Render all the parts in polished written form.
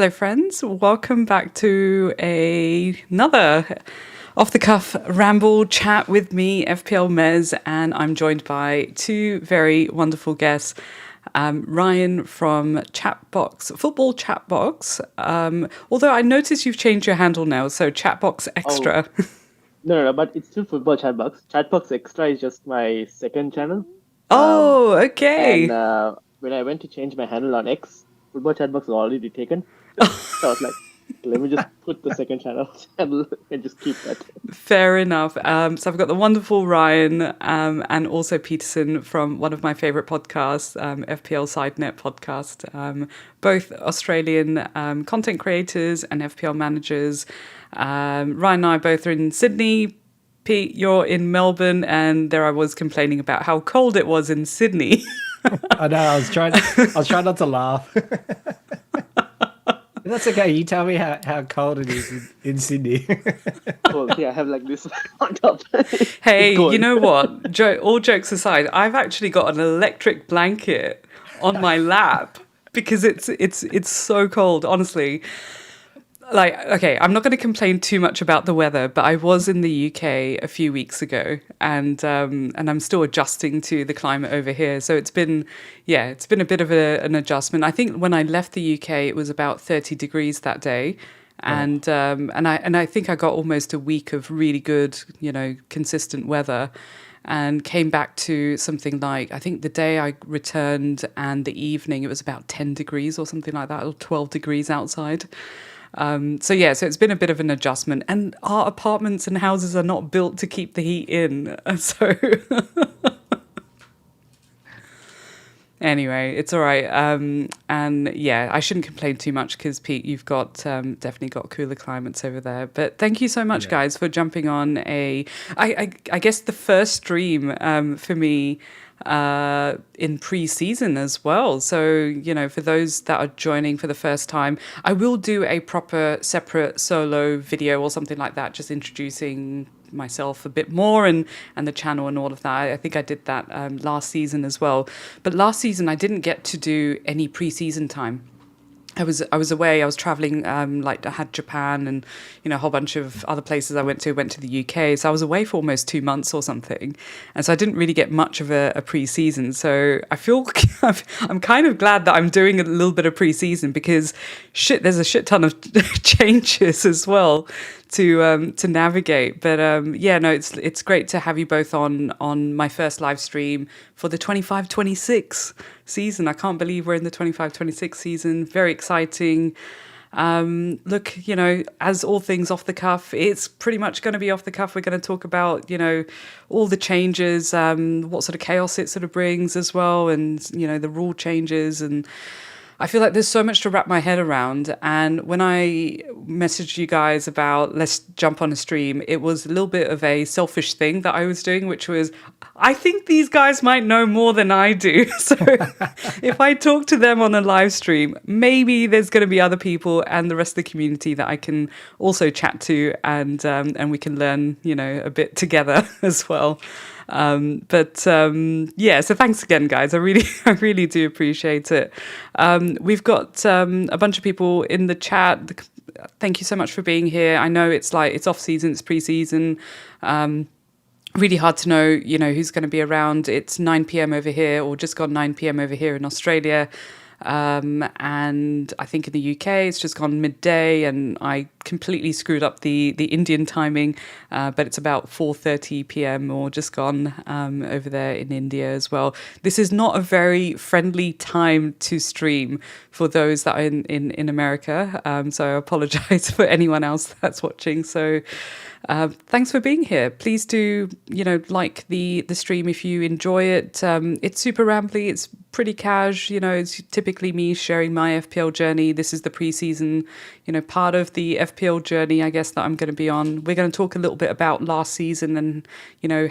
Hello, friends. Welcome back to another off-the-cuff ramble chat with me, FPL Mez, and I'm joined by two very wonderful guests. Ryan from Chatbox, Football Chatbox. Although I noticed you've changed your handle now, so Chatbox Oh, Extra. no, but it's still Football Chatbox. Chatbox Extra is just my second channel. Um, Oh, and okay. when I went to change my handle on X, Football Chatbox was already taken. So I was like, let me just put the second channel handle and just keep that. Fair enough. So I've got the wonderful Ryan and also Petersen from one of my favorite podcasts, FPL SideNet podcast. Both Australian content creators and FPL managers. Ryan and I both are in Sydney. Pete, you're in Melbourne, and there I was complaining about how cold it was in Sydney. I know. I was trying not to laugh. That's okay. You tell me how cold it is in Sydney. Cool. Yeah, I have like this on top. It's Hey, you cold. know what? All jokes aside, I've actually got an electric blanket on my lap because it's so cold, honestly. Like, okay, I'm not going to complain too much about the weather, but I was in the UK a few weeks ago, and I'm still adjusting to the climate over here. So it's been a bit of an adjustment. I think when I left the UK, it was about 30 degrees that day, Oh, and I think I got almost a week of really good, consistent weather, and came back to something like, I think the day I returned and the evening, it was about 10 degrees or something like that, or 12 degrees outside. So it's been a bit of an adjustment, and our apartments and houses are not built to keep the heat in. So anyway, it's all right. And yeah, I shouldn't complain too much because Pete, you've got definitely got cooler climates over there. But thank you so much, yeah. guys, for jumping on I guess the first stream for me in pre-season as well. So, for those that are joining for the first time, I will do a proper separate solo video or something like that, just introducing myself a bit more and the channel and all of that. I think I did that last season as well. But last season I didn't get to do any pre-season time. I was away. I was traveling. Like I had Japan and a whole bunch of other places I went to. Went to the UK, so I was away for almost 2 months or something, and so I didn't really get much of a pre-season. So I feel I'm kind of glad that I'm doing a little bit of pre-season because there's a shit ton of changes as well to navigate. But yeah, no, it's great to have you both on my first live stream for the 25-26 season. I can't believe we're in the 25-26 season. Very exciting. Look, as all things off the cuff, it's pretty much going to be off the cuff. We're going to talk about, all the changes, what sort of chaos it sort of brings as well, and, the rule changes. And I feel like there's so much to wrap my head around. And when I messaged you guys about let's jump on a stream, it was a little bit of a selfish thing that I was doing, which was I think these guys might know more than I do. So if I talk to them on a live stream, maybe there's going to be other people and the rest of the community that I can also chat to, and we can learn, a bit together as well. But yeah, so thanks again, guys. I really do appreciate it. We've got a bunch of people in the chat. Thank you so much for being here. I know it's off season, it's pre-season. Really hard to know, who's going to be around. It's 9 p.m. over here, or just gone 9 p.m. over here in Australia. And I think in the UK it's just gone midday, and I completely screwed up the Indian timing, but it's about 4:30 p.m. or just gone over there in India as well. This is not a very friendly time to stream for those that are in America, so I apologize for anyone else that's watching. So thanks for being here. Please do, like the stream if you enjoy it. It's super rambly. It's pretty cash. It's typically me sharing my FPL journey. This is the pre-season, part of the FPL journey, I guess, that I'm going to be on. We're going to talk a little bit about last season and,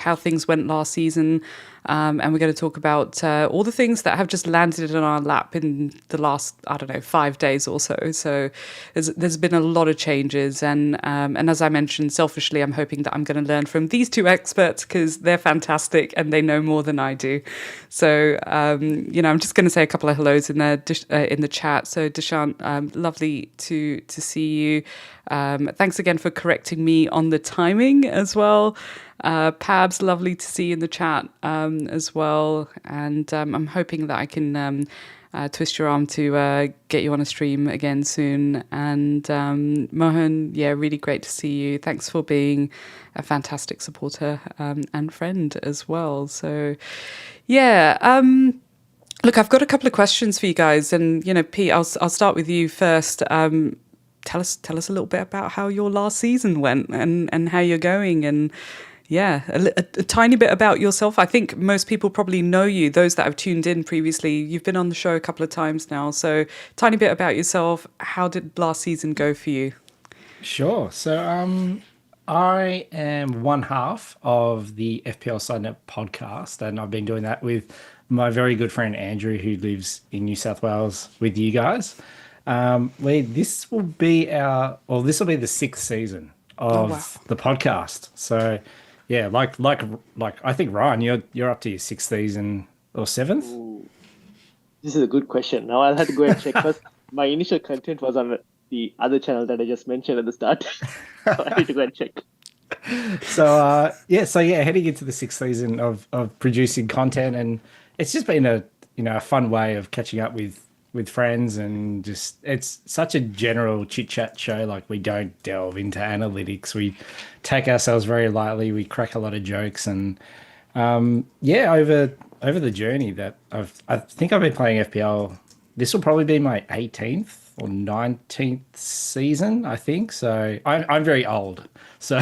how things went last season. And we're going to talk about all the things that have just landed in our lap in the last, 5 days or so. So there's been a lot of changes. And as I mentioned, selfishly, I'm hoping that I'm going to learn from these two experts because they're fantastic and they know more than I do. So, I'm just going to say a couple of hellos in the chat. So Dishant, lovely to see you. Thanks again for correcting me on the timing as well. Pabs, lovely to see you in the chat as well. And I'm hoping that I can twist your arm to get you on a stream again soon. And Mohan, really great to see you. Thanks for being a fantastic supporter and friend as well. So, look, I've got a couple of questions for you guys. And, Pete, I'll start with you first. Tell us a little bit about how your last season went and how you're going, and a tiny bit about yourself. I think most people probably know you, those that have tuned in previously. You've been on the show a couple of times now, so tiny bit about yourself. How did last season go for you? Sure. So I am one half of the FPL Sidenet podcast, and I've been doing that with my very good friend Andrew, who lives in New South Wales with you guys. This will be the sixth season of the podcast. So, like I think Ryan, you're up to your sixth season or seventh. Ooh, this is a good question. Now I'll have to go and check because my initial content was on the other channel that I just mentioned at the start. So I need to go and check. So heading into the sixth season of producing content, and it's just been a fun way of catching up with friends, and just it's such a general chit chat show. Like, we don't delve into analytics, we take ourselves very lightly, we crack a lot of jokes, and over the journey that I think I've been playing FPL, this will probably be my 18th or 19th season, I think. So I'm very old, so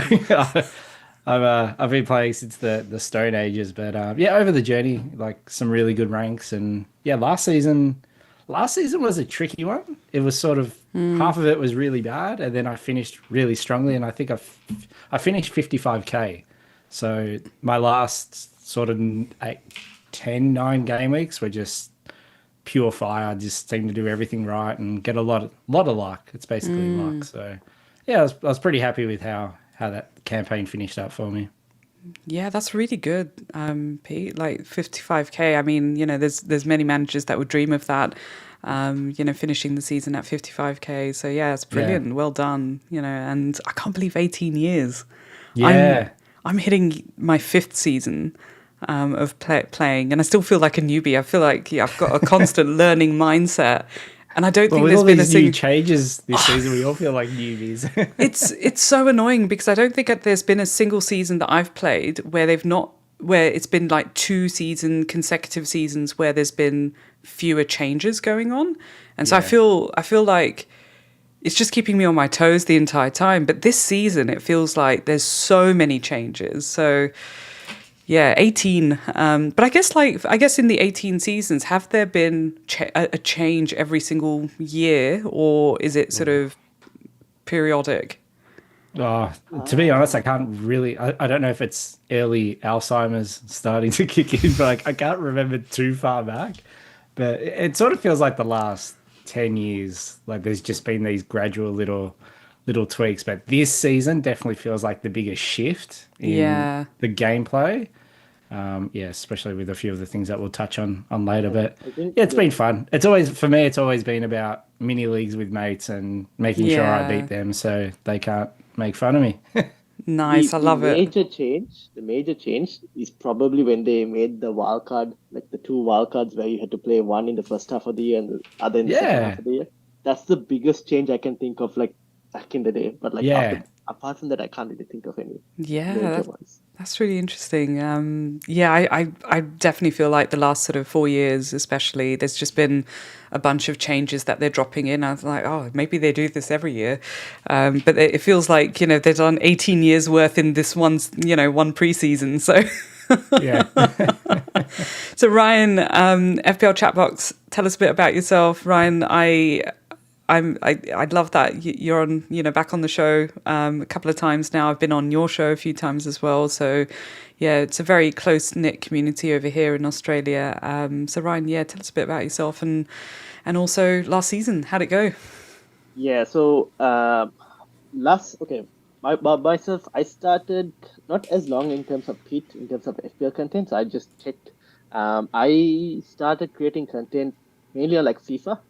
I've been playing since the Stone Ages, but over the journey, like some really good ranks. And last season was a tricky one. It was sort of half of it was really bad, and then I finished really strongly, and I think I finished 55k. So my last sort of 9 game weeks were just pure fire. I just seemed to do everything right and get a lot of luck. It's basically luck. So I was pretty happy with how that campaign finished up for me. Yeah, that's really good, Pete. Like 55k. I mean, there's many managers that would dream of that. Finishing the season at 55k. So it's brilliant. Yeah. Well done. And I can't believe 18 years. Yeah, I'm hitting my 5th season of playing, and I still feel like a newbie. I feel like I've got a constant learning mindset. And I don't think with there's all been these new changes this season, we all feel like newbies. It's so annoying because I don't think there's been a single season that I've played where it's been like 2 consecutive seasons where there's been fewer changes going on. And so I feel like it's just keeping me on my toes the entire time. But this season, it feels like there's so many changes. So 18. But I guess in the 18 seasons, have there been a change every single year, or is it sort of periodic? To be honest, I can't really. I don't know if it's early Alzheimer's starting to kick in, but I can't remember too far back. But it sort of feels like the last 10 years, like there's just been these gradual little tweaks. But this season definitely feels like the biggest shift in the gameplay. Especially with a few of the things that we'll touch on later. But it's been fun. It's always been about mini leagues with mates and making sure I beat them so they can't make fun of me. Nice, I love it. The major change is probably when they made the wild card, like the 2 wild cards where you had to play one in the first half of the year and the other in the second half of the year. That's the biggest change I can think of, like back in the day. But apart from that, I can't really think of any major ones. That's really interesting. I definitely feel like the last sort of 4 years, especially, there's just been a bunch of changes that they're dropping in. I was like, oh, maybe they do this every year. But it feels like, they've done 18 years worth in this one preseason. So, So Ryan, FPL chat box, tell us a bit about yourself. Ryan, I love that you're on, back on the show a couple of times now. I've been on your show a few times as well. So yeah, it's a very close knit community over here in Australia. So Ryan, yeah, tell us a bit about yourself and also last season, how'd it go? Yeah, so myself, I started not as long in terms of Pete, in terms of FPL content. So I just checked. I started creating content mainly on like FIFA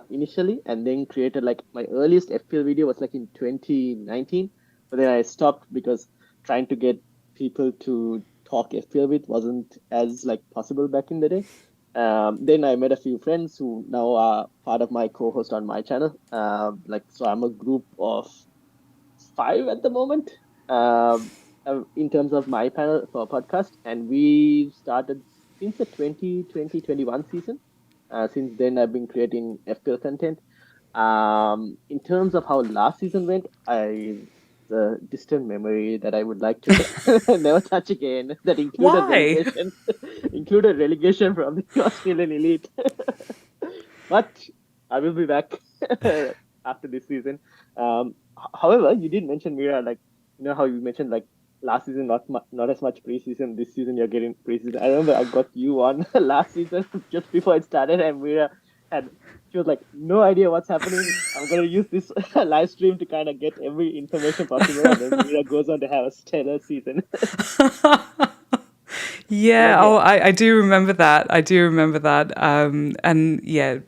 initially, and then created like my earliest FPL video was like in 2019. But then I stopped because trying to get people to talk FPL with wasn't as like possible back in the day. Then I met a few friends who now are part of my co-host on my channel. So I'm a group of five at the moment. In terms of my panel for podcast, and we started since the 2021 season. Since then, I've been creating FPL content. In terms of how last season went, the distant memory that I would like to never touch again. That included Why? relegation, included relegation from the Australian elite. But I will be back after this season. However, you did mention, Mira, like how you mentioned like last season not as much preseason. This season you're getting preseason. I remember I got you on last season just before it started, and Mira had she was like, no idea what's happening. I'm gonna use this live stream to kind of get every information possible, and then Mira goes on to have a stellar season. Yeah, Yeah. I do remember that. I do remember that. And yeah,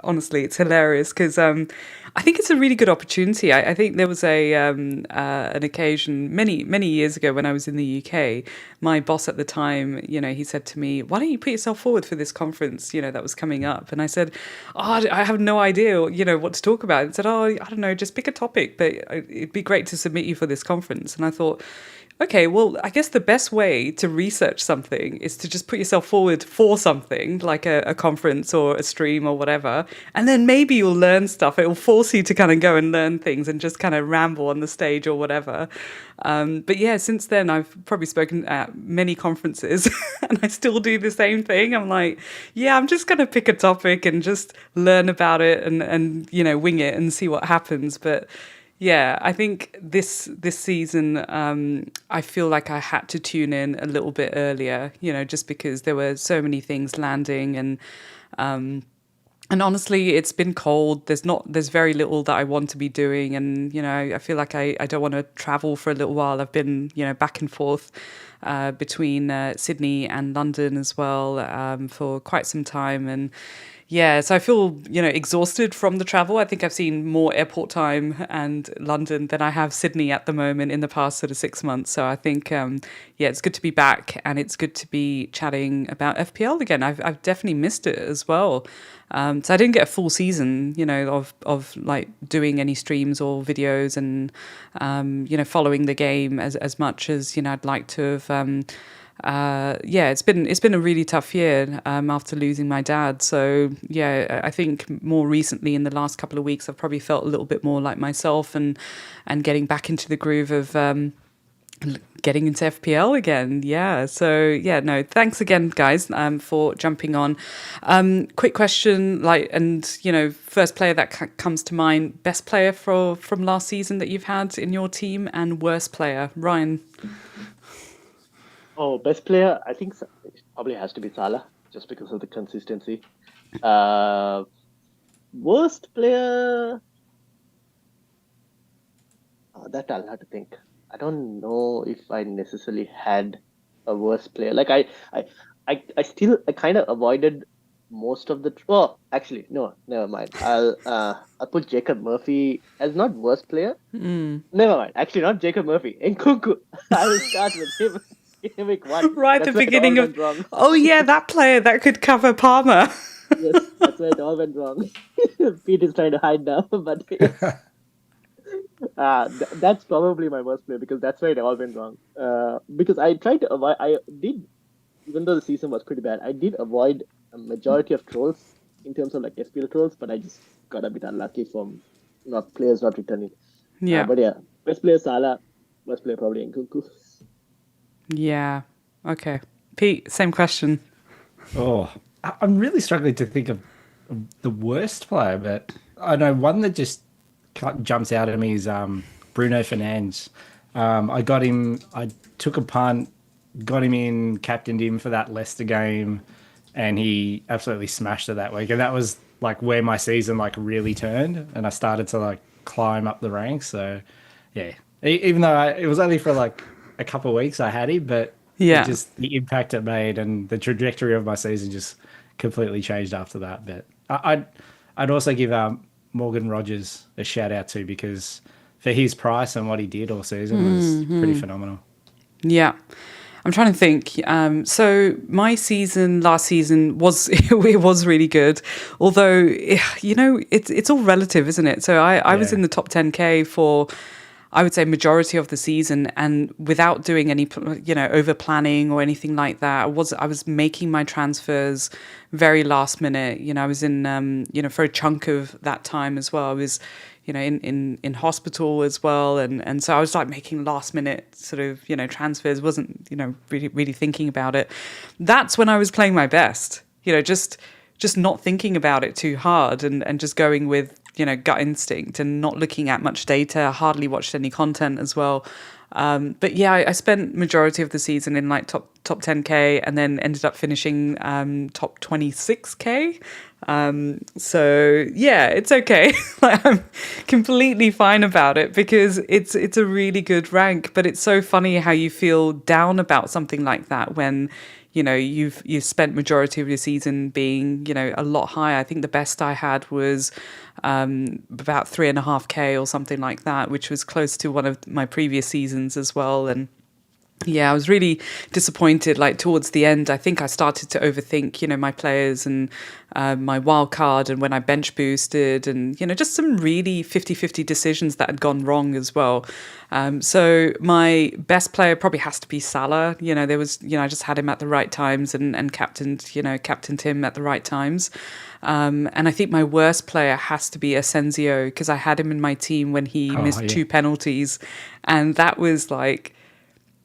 honestly, it's hilarious because I think it's a really good opportunity. I think there was an occasion many years ago when I was in the UK. My boss at the time, he said to me, "Why don't you put yourself forward for this conference? That was coming up." And I said, "Oh, I have no idea, what to talk about." And said, "Oh, I don't know, just pick a topic, but it'd be great to submit you for this conference." And I thought, okay, well, I guess the best way to research something is to just put yourself forward for something like a conference or a stream or whatever. And then maybe you'll learn stuff. It will force you to kind of go and learn things and just kind of ramble on the stage or whatever. But yeah, since then, I've probably spoken at many conferences and I still do the same thing. I'm like, yeah, I'm just going to pick a topic and just learn about it and wing it and see what happens. But yeah, I think this season, I feel like I had to tune in a little bit earlier, just because there were so many things landing and honestly, it's been cold. There's very little that I want to be doing, and I feel like I don't want to travel for a little while. I've been back and forth between Sydney and London as well for quite some time, and yeah, so I feel, exhausted from the travel. I think I've seen more airport time and London than I have Sydney at the moment in the past sort of 6 months. So I think, yeah, it's good to be back and it's good to be chatting about FPL again. I've definitely missed it as well. So I didn't get a full season, of like doing any streams or videos and, following the game as much as, I'd like to have. Yeah, it's been a really tough year after losing my dad. So yeah, I think more recently in the last couple of weeks, I've probably felt a little bit more like myself and getting back into the groove of getting into FPL again. Yeah. So yeah, no, thanks again, guys, for jumping on. Quick question, first player that comes to mind, best player from last season that you've had in your team, and worst player, Ryan. Oh, best player, I think it probably has to be Salah, just because of the consistency. Worst player, that I'll have to think. I don't know if I necessarily had a worst player. Like I kind of avoided most of the. Oh, actually, no, never mind. I'll put Jacob Murphy as not worst player. Never mind. Actually, not Jacob Murphy. Nkunku. I will start with him. Right at the beginning of. Oh yeah, that player that could cover Palmer. Yes, that's where it all went wrong. Pete is trying to hide now, but yes. That's probably my worst player because that's where it all went wrong. Because I tried to avoid. I did, even though the season was pretty bad, I did avoid a majority of trolls in terms of like FPL trolls, but I just got a bit unlucky from players not returning. Yeah. But yeah, best player Salah, worst player probably Nkunku. Yeah. Okay. Pete, same question. Oh, I'm really struggling to think of the worst player, but I know one that just jumps out at me is Bruno Fernandes. I got him. I took a punt, got him in, captained him for that Leicester game, and he absolutely smashed it that week. And that was like where my season like really turned, and I started to like climb up the ranks. So yeah, even though it was only for like a couple of weeks, I had him, but it Yeah. just the impact it made and the trajectory of my season just completely changed after that. But I'd also give Morgan Rogers a shout out too, because for his price and what he did all season was pretty phenomenal. Yeah. I'm trying to think. So my season last season was it was really good, although it's all relative, isn't it? So I was in the top 10K for, I would say, majority of the season, and without doing any over planning or anything like that. I was making my transfers very last minute. I was in for a chunk of that time as well. I was in hospital as well, and so I was like making last minute sort of transfers. Wasn't really thinking about it. That's when I was playing my best. Just not thinking about it too hard, and just going with gut instinct and not looking at much data. Hardly watched any content as well. But yeah, I spent majority of the season in like top 10K, and then ended up finishing top 26K. So yeah, it's okay. Like, I'm completely fine about it because it's a really good rank. But it's so funny how you feel down about something like that when you've spent majority of your season being a lot higher. I think the best I had was about 3.5K or something like that, which was close to one of my previous seasons as well. And yeah, I was really disappointed. Like towards the end, I think I started to overthink, my players and my wild card, and when I bench boosted, and just some really 50-50 decisions that had gone wrong as well. So my best player probably has to be Salah. There was, I just had him at the right times and captained him at the right times. And I think my worst player has to be Asensio, because I had him in my team when he missed 2 penalties, and that was like.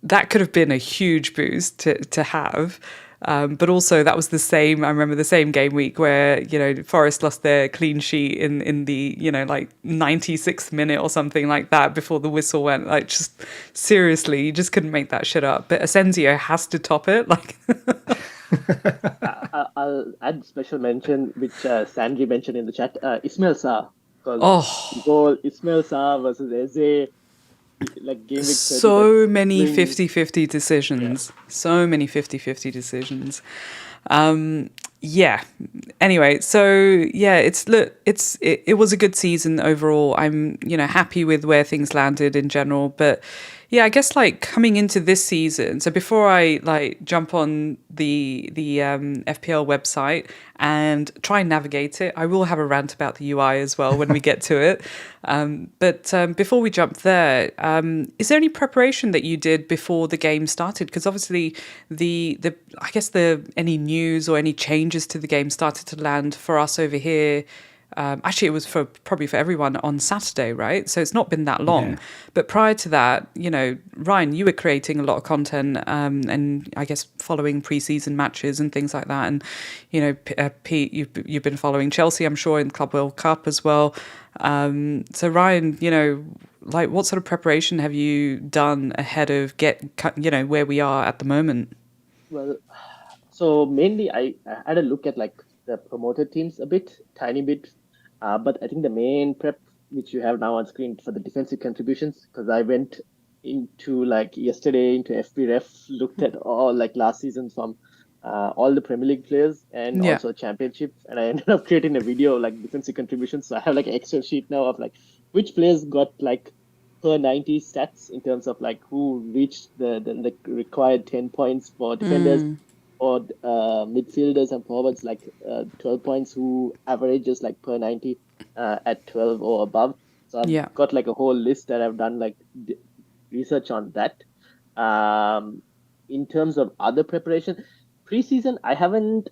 That could have been a huge boost to have. But also that was the same, I remember the same game week where, Forest lost their clean sheet in the, like 96th minute or something like that before the whistle went. Like, just seriously, you just couldn't make that shit up. But Asensio has to top it. Like, I'll add special mention, which Sandri mentioned in the chat, Ismail Sarr. oh, Goal Ismail Sarr versus Eze, like game week 30. so many 50-50 decisions. Yeah. So many 50-50 decisions. Yeah. Anyway, so yeah, it was a good season overall. I'm happy with where things landed in general, but yeah, I guess like coming into this season. So before I like jump on the FPL website and try and navigate it, I will have a rant about the UI as well when we get to it. But before we jump there, is there any preparation that you did before the game started? Because obviously I guess any news or any changes to the game started to land for us over here. Actually, it was probably for everyone on Saturday, right? So it's not been that long. Yeah. But prior to that, Ryan, you were creating a lot of content, and I guess following pre-season matches and things like that. And Pete, you've been following Chelsea, I'm sure, in Club World Cup as well. So Ryan, like what sort of preparation have you done ahead of where we are at the moment? Well, so mainly I had a look at like the promoted teams tiny bit. But I think the main prep, which you have now on screen for the defensive contributions, because I went into like yesterday into FPRef, looked at all like last season from all the Premier League players and also Championship, and I ended up creating a video of like defensive contributions. So I have like an Excel sheet now of like which players got like per 90 stats in terms of like who reached the required 10 points for defenders. Or midfielders and forwards, like 12 points, who averages like per 90 at 12 or above. So I've got like a whole list that I've done like research on that. In terms of other preparation, preseason, I haven't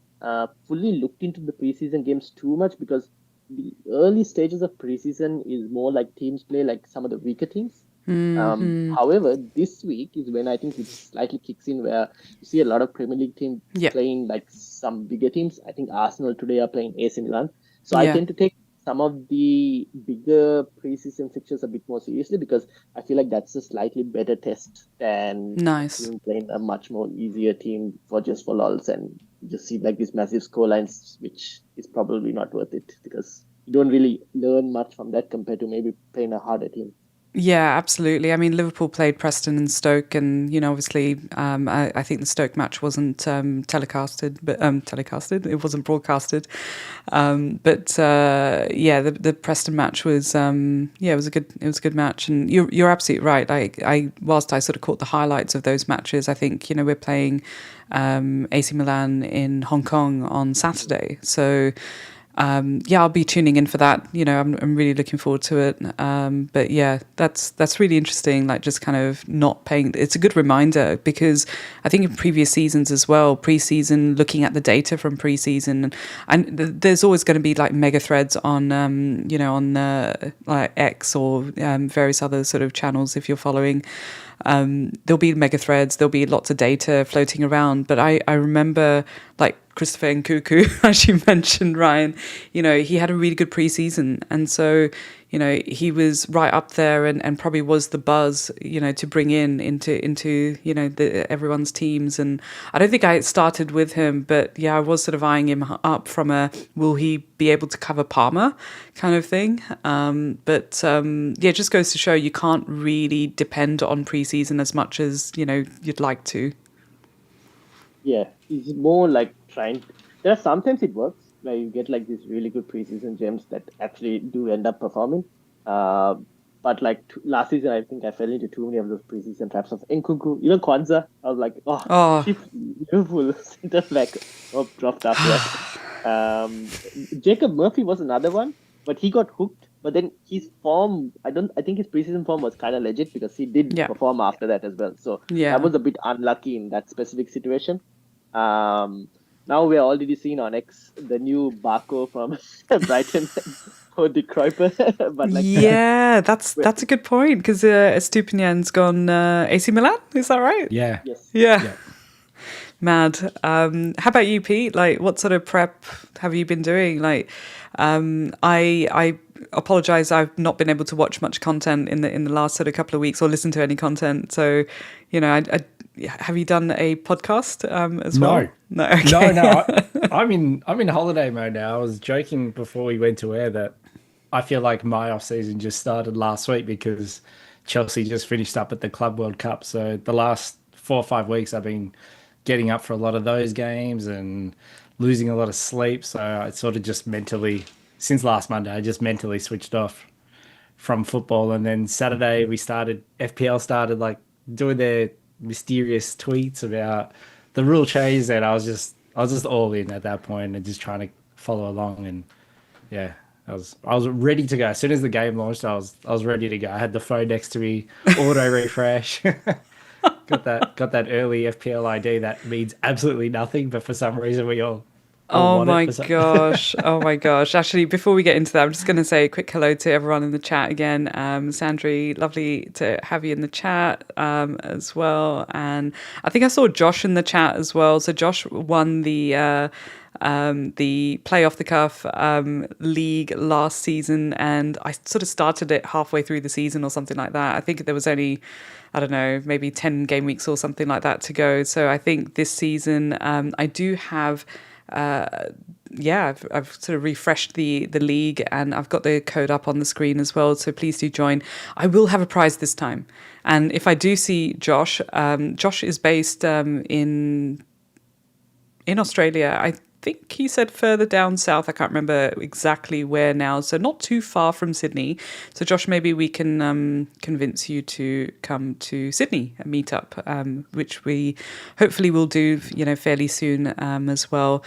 fully looked into the preseason games too much, because the early stages of preseason is more like teams play like some of the weaker teams. However, this week is when I think it slightly kicks in, where you see a lot of Premier League teams playing like some bigger teams. I think Arsenal today are playing AC Milan. So I tend to take some of the bigger preseason fixtures a bit more seriously, because I feel like that's a slightly better test than a Nice. team playing a much more easier team for lols and just see like these massive score lines, which is probably not worth it because you don't really learn much from that compared to maybe playing a harder team. Yeah, absolutely. I mean, Liverpool played Preston and Stoke, and obviously, I think the Stoke match wasn't telecasted, but telecasted. It wasn't broadcasted. But yeah, the Preston match was yeah, it was a good match, and you're absolutely right. Whilst I sort of caught the highlights of those matches, I think we're playing AC Milan in Hong Kong on Saturday, so. Yeah, I'll be tuning in for that. I'm really looking forward to it. But yeah, that's really interesting. Like just kind of not paying. It's a good reminder because I think in previous seasons as well, pre-season, looking at the data from pre-season, and there's always going to be like mega threads on, on like X or various other sort of channels if you're following. There'll be mega threads, there'll be lots of data floating around. But I remember like Christopher Nkuku, as you mentioned, Ryan, he had a really good preseason. And so, he was right up there and probably was the buzz, to bring into everyone's teams. And I don't think I started with him, but yeah, I was sort of eyeing him up from a, will he be able to cover Palmer kind of thing. But yeah, it just goes to show you can't really depend on preseason as much as, you'd like to. Yeah, it's more like there are sometimes it works where you get like these really good preseason gems that actually do end up performing. But like last season, I think I fell into too many of those preseason traps of Nkunku. Kwanzaa. I was like, cheap Liverpool center back. Dropped after. Jacob Murphy was another one, but he got hooked. But then his form, I think his preseason form was kind of legit because he did perform after that as well. So that was a bit unlucky in that specific situation. Now we're already seeing on X the new Barco from Brighton or De Kruijper. But like, yeah, that's a good point because Estupinian's gone AC Milan. Is that right? Yeah. Yes. Yeah. Mad. How about you, Pete? Like, what sort of prep have you been doing? Like, I apologize, I've not been able to watch much content in the last sort of couple of weeks or listen to any content. So, have you done a podcast as well? No. Okay. No. I'm in holiday mode now. I was joking before we went to air that I feel like my off season just started last week because Chelsea just finished up at the Club World Cup. So the last 4 or 5 weeks I've been getting up for a lot of those games and losing a lot of sleep. So I sort of just mentally, since last Monday, I just mentally switched off from football. And then Saturday FPL started like doing their mysterious tweets about the rule change, and I was just all in at that point and just trying to follow along. And yeah, I was ready to go. As soon as the game launched, I was ready to go. I had the phone next to me, auto refresh. got that early FPL ID that means absolutely nothing, but for some reason we all Oh my gosh. Oh my gosh. Actually, before we get into that, I'm just going to say a quick hello to everyone in the chat again. Sandri, lovely to have you in the chat as well. And I think I saw Josh in the chat as well. So Josh won the Play Off the Cuff league last season, and I sort of started it halfway through the season or something like that. I think there was only, I don't know, maybe 10 game weeks or something like that to go. So I think this season I do have I've sort of refreshed the league, and I've got the code up on the screen as well, so please do join. I will have a prize this time, and if I do see Josh, Josh is based in Australia. I think he said further down south. I can't remember exactly where now, so not too far from Sydney. So Josh, maybe we can convince you to come to Sydney and meet up, which we hopefully will do, fairly soon as well.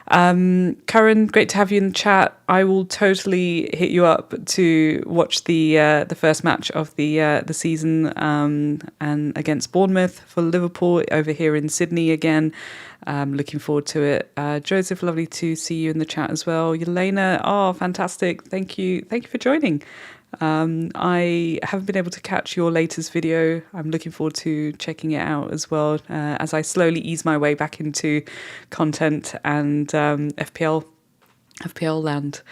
Karen, great to have you in the chat. I will totally hit you up to watch the first match of the season and against Bournemouth for Liverpool over here in Sydney again. Looking forward to it. Joseph, lovely to see you in the chat as well. Yelena, fantastic. Thank you for joining. I haven't been able to catch your latest video. I'm looking forward to checking it out as well as I slowly ease my way back into content and FPL FPL land.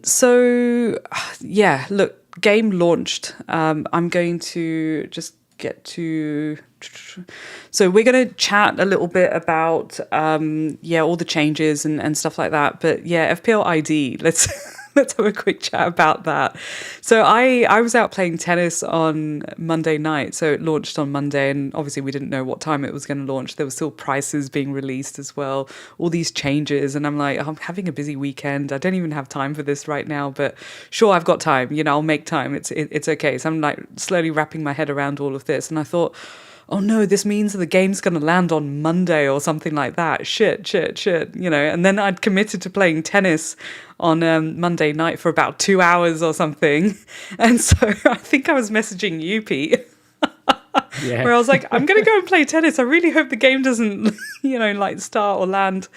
So yeah, look, game launched. I'm going to just get to. So we're going to chat a little bit about all the changes and stuff like that. But yeah, FPL ID. Let's let's have a quick chat about that. So I was out playing tennis on Monday night. So it launched on Monday, and obviously we didn't know what time it was going to launch. There were still prices being released as well, all these changes, and I'm like, I'm having a busy weekend. I don't even have time for this right now, but sure, I've got time. I'll make time. It's okay. So I'm like slowly wrapping my head around all of this, and I thought, oh no, this means that the game's going to land on Monday or something like that. Shit. And then I'd committed to playing tennis on Monday night for about 2 hours or something. And so I think I was messaging you, Pete. Yeah. Where I was like, I'm going to go and play tennis. I really hope the game doesn't, start or land.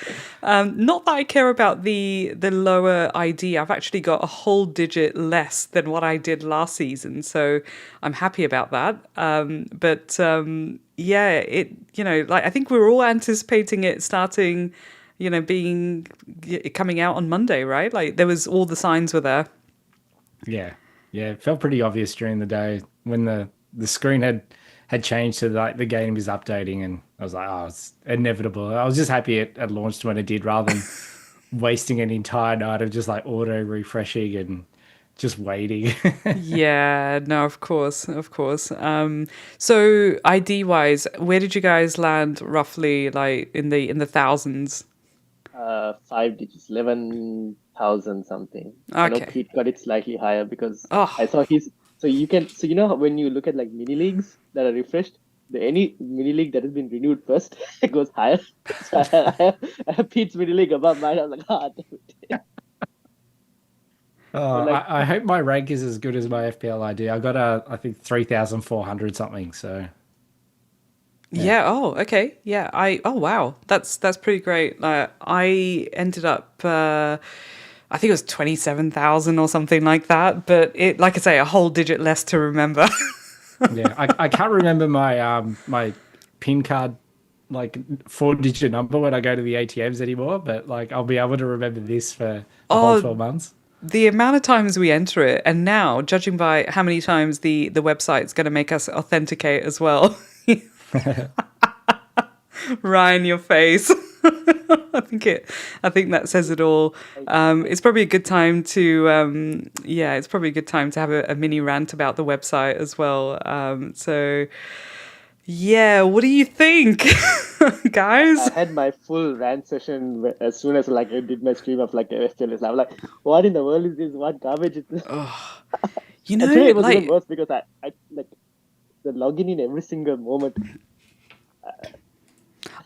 Not that I care about the lower ID. I've actually got a whole digit less than what I did last season. So I'm happy about that. I think we're all anticipating it starting, coming out on Monday, right? Like there was all the signs were there. Yeah. It felt pretty obvious during the day when the screen had changed to like the game is updating, and I was like, oh, it's inevitable. I was just happy it launched when it did, rather than wasting an entire night of just like auto refreshing and just waiting. Yeah, no, of course. So ID wise, where did you guys land roughly, like in the thousands? 5 digits, 11,000 something. I know Okay. Pete got it slightly higher because Oh. I saw his. So you know how when you look at like mini leagues that are refreshed, any mini league that has been renewed first it goes higher. So I have Pete's mini league above mine. I was like, damn it. Oh, Like, I hope my rank is as good as my FPL ID. I got I think 3,400 something. So Yeah. Oh, okay. Yeah. Oh, wow. That's pretty great. I ended up, I think it was 27,000 or something like that. But it, like I say, a whole digit less to remember. yeah, I can't remember my PIN card like 4-digit number when I go to the ATMs anymore. But like I'll be able to remember this for the whole 12 months. The amount of times we enter it, and now judging by how many times the website's going to make us authenticate as well. Ryan, your face. I think that says it all. It's probably a good time to have a mini rant about the website as well. Yeah, what do you think, guys? I had my full rant session as soon as like I did my stream of like FPL. I'm like, what in the world is this? What garbage is this? Actually, it was even worse because I like the login in every single moment.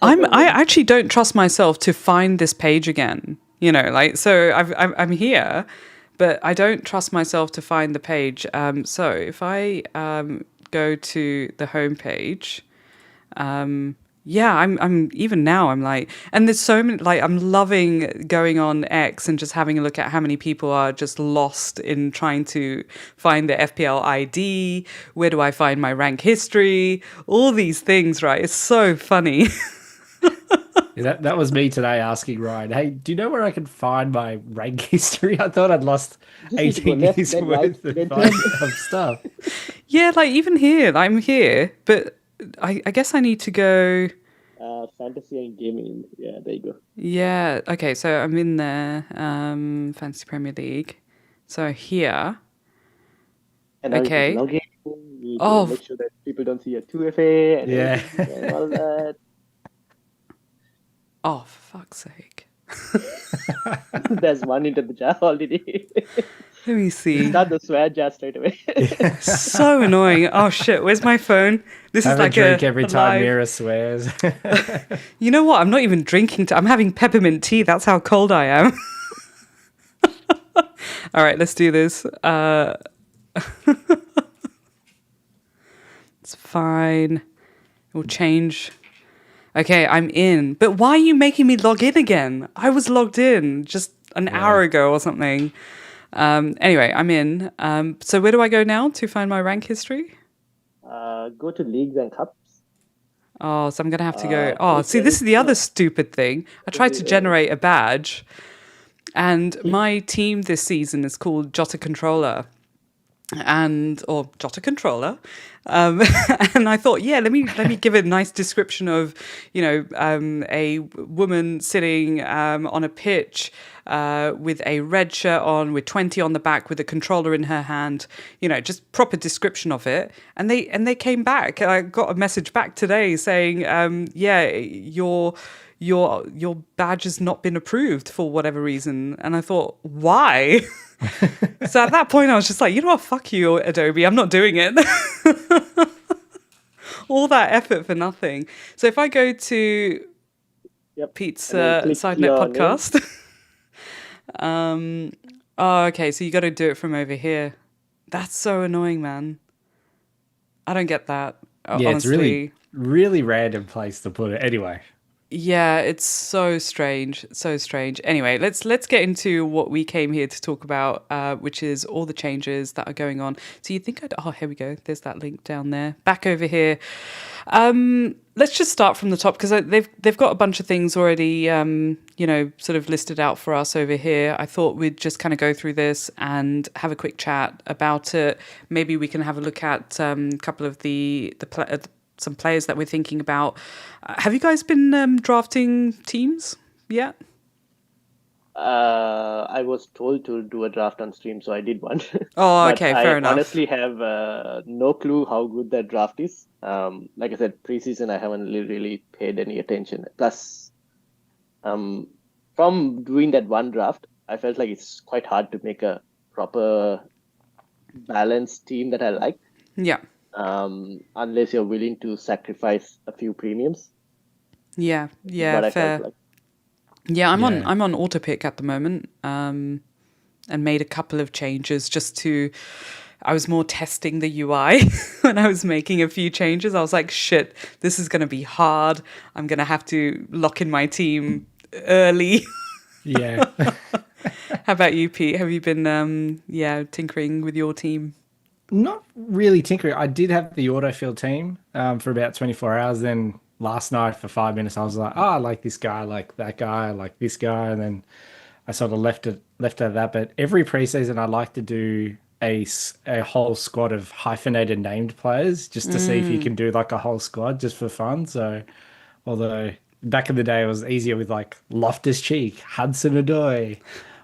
I actually don't trust myself to find this page again. So I'm here, but I don't trust myself to find the page. So if I go to the home page, I'm even now I'm like, and there's so many, like I'm loving going on X and just having a look at how many people are just lost in trying to find the FPL ID. Where do I find my rank history? All these things, right? It's so funny. Yeah, that was me today asking Ryan, hey, do you know where I can find my rank history? I thought I'd lost 18 years worth of stuff. Yeah, like even here, I'm here, but I guess I need to go... fantasy and gaming. Yeah, there you go. Yeah, okay, so I'm in there, Fantasy Premier League. So here... And now okay. You can log in, you need to make sure that people don't see your 2FA and all that. Oh, for fuck's sake. There's one into the jar already. Let me see. Start the swear jar straight away. So annoying. Oh shit, where's my phone? This Have is like a drink every time Mira swears. You know what? I'm not even drinking. I'm having peppermint tea. That's how cold I am. All right, let's do this. It's fine. We'll change. Okay, I'm in. But why are you making me log in again? I was logged in just an hour ago or something. Anyway, I'm in. So where do I go now to find my rank history? Go to leagues and cups. Oh, so I'm going to have to go... Oh, see, this is the other stupid thing. I tried to generate a badge, And my team this season is called Jota Controller. Or Jota Controller. And I thought, let me give a nice description of, a woman sitting on a pitch with a red shirt on, with 20 on the back, with a controller in her hand, just proper description of it. And they came back. I got a message back today saying, your badge has not been approved for whatever reason. And I thought, why? So at that point, I was just like, you know what, fuck you, Adobe. I'm not doing it. All that effort for nothing. So if I go to Pete's Side Net podcast. Okay, so you got to do it from over here. That's so annoying, man. I don't get that. Yeah, honestly. It's really random place to put it. Anyway. Yeah, it's so strange, so strange. Anyway, let's get into what we came here to talk about, which is all the changes that are going on. So you think here we go. There's that link down there. Back over here. Let's just start from the top because they've got a bunch of things already, sort of listed out for us over here. I thought we'd just kind of go through this and have a quick chat about it. Maybe we can have a look at a couple of some players that we're thinking about. Have you guys been drafting teams yet? I was told to do a draft on stream, so I did one. Oh, okay, fair enough. I honestly have no clue how good that draft is. Like I said, preseason, I haven't really paid any attention. Plus, from doing that one draft, I felt like it's quite hard to make a proper balanced team that I like. Yeah. Unless you're willing to sacrifice a few premiums. Yeah, fair. Yeah, I'm on auto pick at the moment, and made a couple of changes I was more testing the UI when I was making a few changes. I was like, shit, this is going to be hard. I'm going to have to lock in my team early. Yeah. How about you, Pete? Have you been tinkering with your team? Not really tinkering. I did have the autofill team for about 24 hours. Then last night for 5 minutes, I was like, I like this guy, I like that guy, I like this guy. And then I sort of left it at that. But every preseason, I like to do a whole squad of hyphenated named players just to see if you can do like a whole squad just for fun. So although back in the day, it was easier with like Loftus-Cheek, Hudson-Odoi,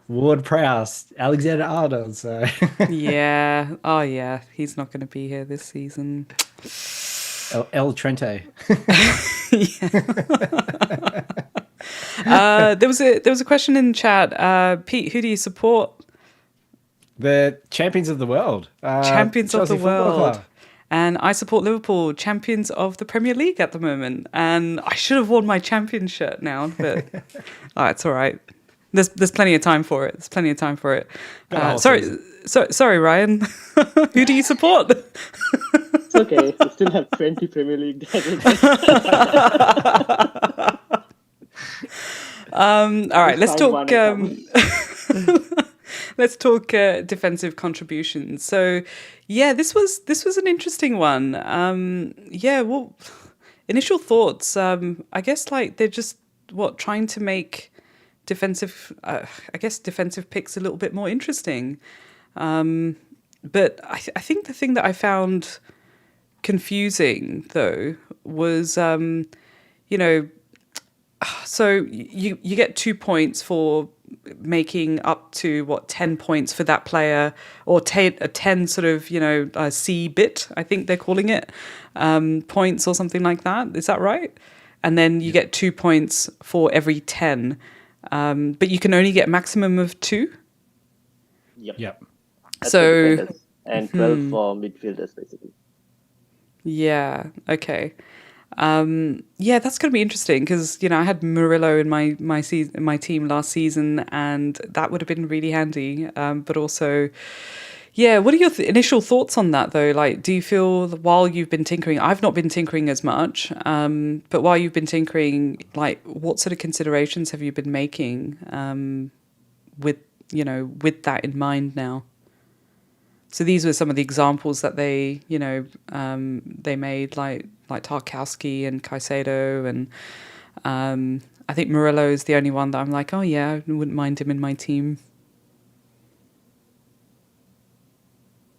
Ward-Prowse, Alexander-Arnold. So yeah. Oh, yeah. He's not going to be here this season. El Trente. There was a question in chat. Pete, who do you support? The champions of the world. Champions Chelsea of the world. Club. And I support Liverpool, champions of the Premier League at the moment. And I should have worn my champion shirt now, but it's all right. There's plenty of time for it. Sorry, Ryan. Who do you support? It's okay. We still have 20 Premier League. All right, let's talk. Let's talk defensive contributions. So, this was an interesting one. Well, initial thoughts. I guess like they're just trying to make defensive picks a little bit more interesting. But I think the thing that I found confusing though was, so you get 2 points for making up to 10 points for that player, or 10 sort of C bit, I think they're calling it, points or something like that. Is that right? And then you get 2 points for every 10, but you can only get a maximum of 2. Yep. So and 12 for midfielders basically. Yeah. Okay. That's going to be interesting because I had Murillo in my team last season, and that would have been really handy. But also, what are your initial thoughts on that though? Like, do you feel that while you've been tinkering, I've not been tinkering as much, but while you've been tinkering, like, what sort of considerations have you been making with that in mind now? So these were some of the examples that they made, like Tarkowski and Caicedo, and I think Murillo is the only one that I'm like, oh yeah, I wouldn't mind him in my team.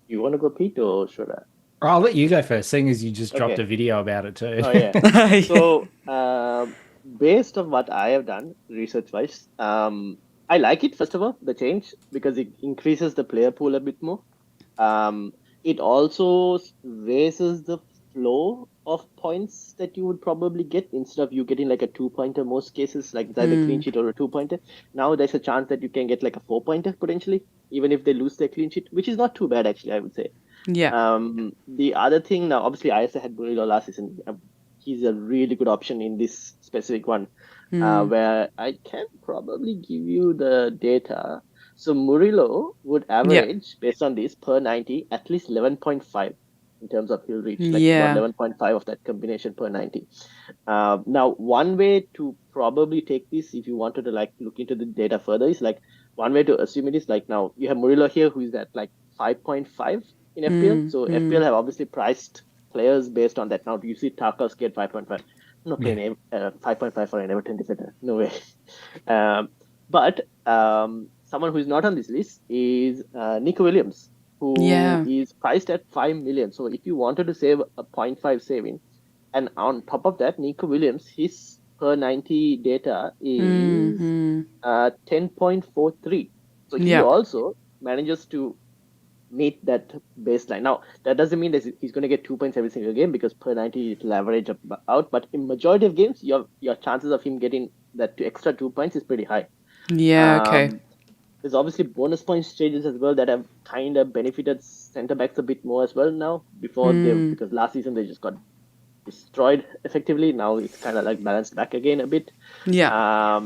You want to go, Pete, or should I? I'll let you go first, seeing as you just dropped Okay. a video about it too. Oh yeah. Yeah. So based on what I have done research wise, I like it first of all the change because it increases the player pool a bit more. It also raises the flow of points that you would probably get instead of you getting like a 2-pointer most cases, like it's either clean sheet or a 2-pointer. Now there's a chance that you can get like a 4-pointer potentially, even if they lose their clean sheet, which is not too bad actually, I would say. Yeah. The other thing now, obviously, I also had Murillo last season. He's a really good option in this specific one, where I can probably give you the data. So Murillo would average, based on this, per 90, at least 11.5 in terms of he'll reach, like about Yeah. 11.5 of that combination per 90. Now, one way to probably take this, if you wanted to like look into the data further, is like one way to assume it is like now you have Murillo here, who is at like 5.5 in FPL. So FPL have obviously priced players based on that. Now, do you see Tarkowski at 5.5? I'm not playing 5.5 for an Everton defender. No way. But someone who is not on this list is Nico Williams, who is priced at 5 million. So if you wanted to save a 0.5 saving, and on top of that, Nico Williams, his per 90 data is 10.43. So he also manages to meet that baseline. Now, that doesn't mean that he's going to get 2 points every single game because per 90 it'll average out. But in majority of games, your chances of him getting that extra 2 points is pretty high. Yeah, okay. There's obviously bonus points changes as well that have kind of benefited centre backs a bit more as well now. Because last season they just got destroyed effectively. Now it's kind of like balanced back again a bit. Yeah.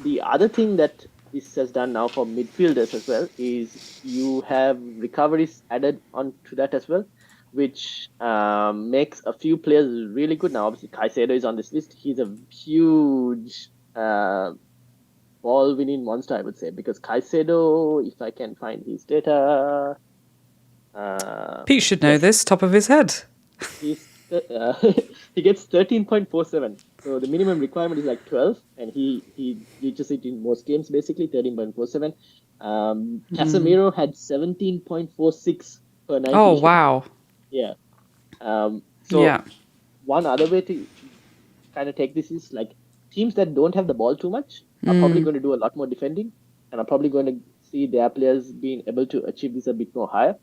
The other thing that this has done now for midfielders as well is you have recoveries added onto that as well, which makes a few players really good. Now, obviously, Caicedo is on this list. He's a huge ball-winning monster, I would say, because Caicedo, if I can find his data... Pete should know this, top of his head. He's he gets 13.47. So the minimum requirement is like 12, and he reaches it in most games, basically 13.47. Casemiro had 17.46 per 90. Oh, wow. Yeah. So one other way to kind of take this is like teams that don't have the ball too much are probably going to do a lot more defending, and are probably going to see their players being able to achieve this a bit more higher.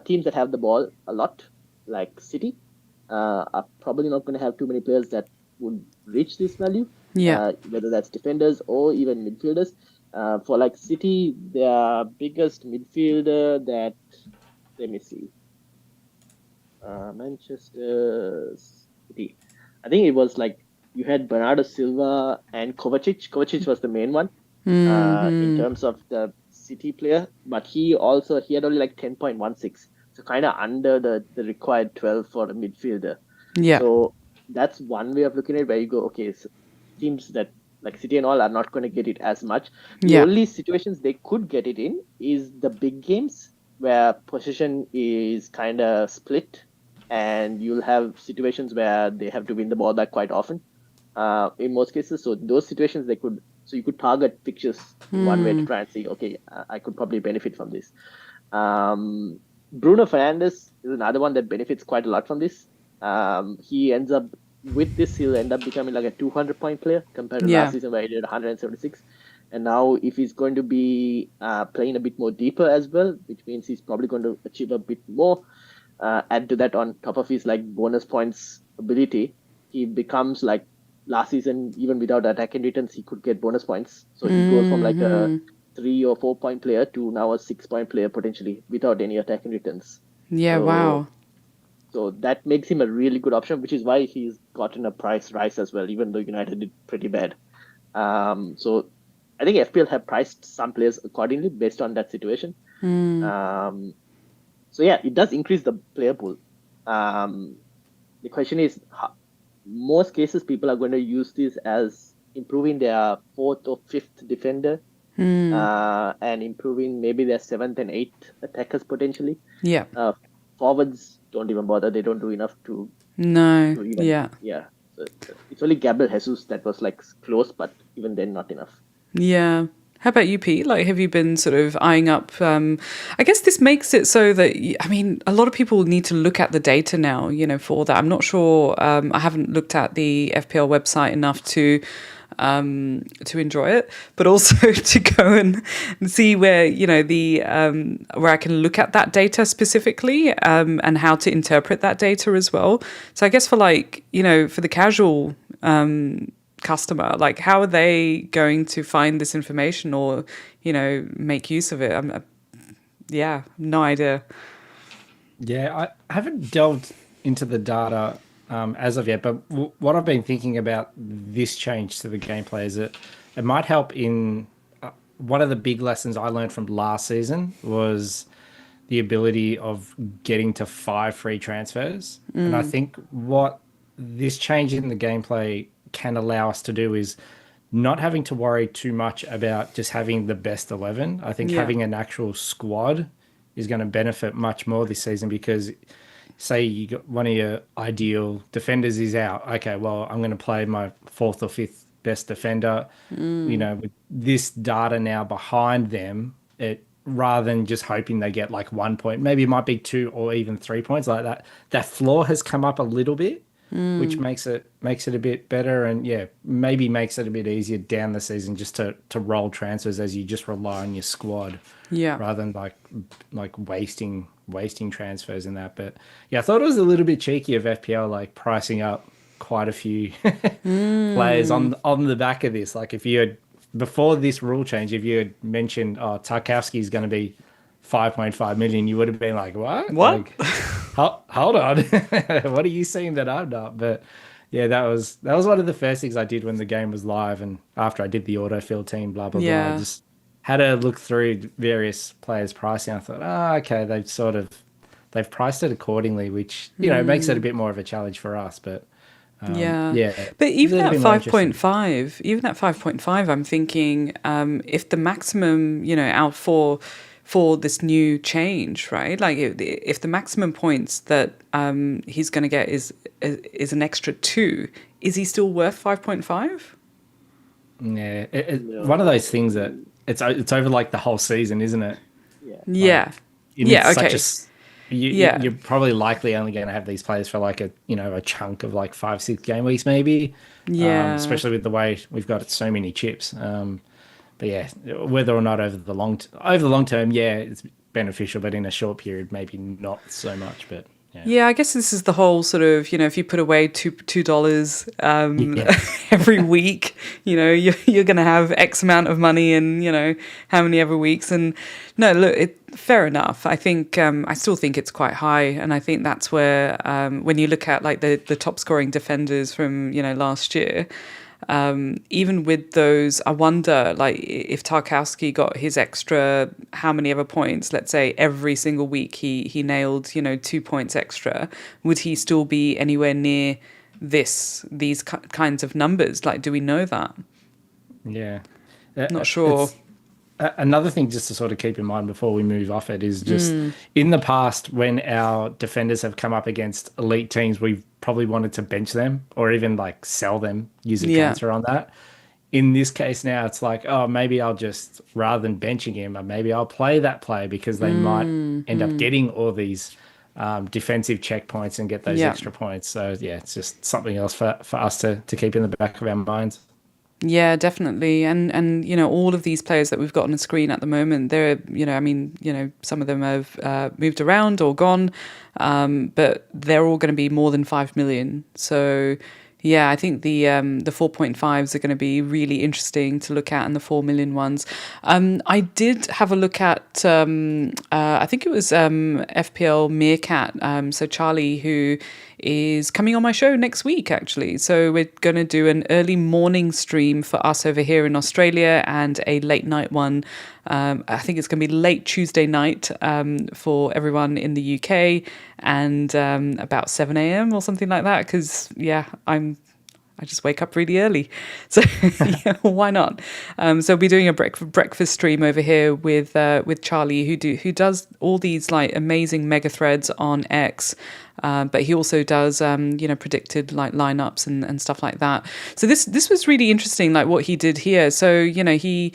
Teams that have the ball a lot, like City, are probably not going to have too many players that would reach this value. Whether that's defenders or even midfielders. For like City, their biggest midfielder that, let me see, Manchester City. I think it was like you had Bernardo Silva and Kovacic. Kovacic was the main one in terms of the City player, but he had only like 10.16. So kind of under the required 12 for a midfielder. Yeah. So that's one way of looking at it, where you go, okay, so teams that like City and all are not going to get it as much. The only situations they could get it in is the big games where possession is kind of split, and you'll have situations where they have to win the ball back quite often. In most cases, so those situations you could target fixtures one way to try and see, okay, I could probably benefit from this. Bruno Fernandes is another one that benefits quite a lot from this. He'll end up becoming like a 200-point player compared to last season where he did 176. And now if he's going to be playing a bit more deeper as well, which means he's probably going to achieve a bit more, add to that on top of his like bonus points ability, he becomes like last season, even without attacking returns, he could get bonus points. So he goes from like a 3 or 4 point player to now a 6 point player potentially without any attacking returns. Yeah, wow. So that makes him a really good option, which is why he's gotten a price rise as well, even though United did pretty bad. So I think FPL have priced some players accordingly based on that situation. So yeah, it does increase the player pool. The question is, most cases people are going to use this as improving their 4th or 5th defender and improving maybe their 7th and 8th attackers potentially. Forwards don't even bother. They don't do enough to... No. Yeah. It's only Gabriel Jesus that was like close, but even then, not enough. Yeah. How about you, Pete? Like, have you been sort of eyeing up? I guess this makes it so that, I mean, a lot of people need to look at the data now, for that. I'm not sure. I haven't looked at the FPL website enough to enjoy it, but also to go and see where, where I can look at that data specifically, and how to interpret that data as well. So I guess for for the casual, customer, like how are they going to find this information or make use of it? No idea. Yeah, I haven't delved into the data as of yet, but what I've been thinking about this change to the gameplay is that it might help in one of the big lessons I learned from last season was the ability of getting to 5 free transfers. And I think what this change in the gameplay can allow us to do is not having to worry too much about just having the best 11. I think having an actual squad is going to benefit much more this season because say you got one of your ideal defenders is out. Okay, well, I'm going to play my 4th or 5th best defender. With this data now behind them, rather than just hoping they get like 1 point, maybe it might be 2 or even 3 points like that. That floor has come up a little bit, which makes it a bit better, and maybe makes it a bit easier down the season just to roll transfers as you just rely on your squad, rather than like wasting transfers in that. But I thought it was a little bit cheeky of FPL like pricing up quite a few players on the back of this. Like if you had before this rule change, if you had mentioned Tarkowski is going to be 5.5 million, you would have been like, what? Like, hold on. What are you seeing that I'm not? But that was one of the first things I did when the game was live, and after I did the autofill team, blah blah blah. I just had to look through various players' pricing. I thought, okay, they've priced it accordingly, which makes it a bit more of a challenge for us. But but even at 5.5, I'm thinking if the maximum out for this new change, right? Like if the maximum points that he's going to get is an extra 2, is he still worth 5.5? One of those things that it's over like the whole season, isn't it? Okay. You're probably likely only going to have these players for like a chunk of like 5-6 game weeks maybe. Especially with the way we've got so many chips. But whether or not over the long term, it's beneficial, but in a short period, maybe not so much. But I guess this is the whole sort of if you put away $2 every week, you're going to have X amount of money in how many every weeks. And no, look, fair enough. I think I still think it's quite high, and I think that's where when you look at like the top scoring defenders from last year. Even with those, I wonder like if Tarkowski got his extra how many ever points, let's say every single week he nailed 2 points extra, would he still be anywhere near these kinds of numbers? Like, do we know that? Not sure. Another thing just to sort of keep in mind before we move off it is just in the past when our defenders have come up against elite teams, we've probably wanted to bench them or even like sell them, use a transfer on that. In this case now, it's like, maybe I'll just, rather than benching him, maybe I'll play that player because they might end up getting all these defensive checkpoints and get those extra points. So it's just something else for us to keep in the back of our minds. Yeah, definitely. And all of these players that we've got on the screen at the moment, they're, some of them have moved around or gone, but they're all going to be more than 5 million. So, I think the 4.5s are going to be really interesting to look at, and the 4 million ones. I did have a look at, I think it was FPL Meerkat, so Charlie, who is coming on my show next week, actually. So we're going to do an early morning stream for us over here in Australia and a late night one. I think it's going to be late Tuesday night for everyone in the UK, and about 7 a.m. or something like that. Because I just wake up really early. So yeah, why not? So we'll be doing a breakfast stream over here with Charlie, who does all these like amazing mega threads on X. But he also does, predicted like lineups and stuff like that. So this was really interesting, like what he did here. So, he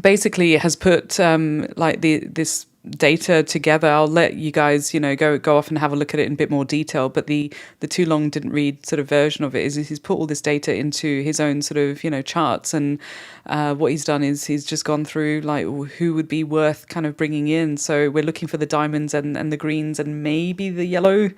basically has put this data together. I'll let you guys, go off and have a look at it in a bit more detail. But the too long didn't read sort of version of it is he's put all this data into his own sort of, charts. And what he's done is he's just gone through like who would be worth kind of bringing in. So we're looking for the diamonds and the greens and maybe the yellow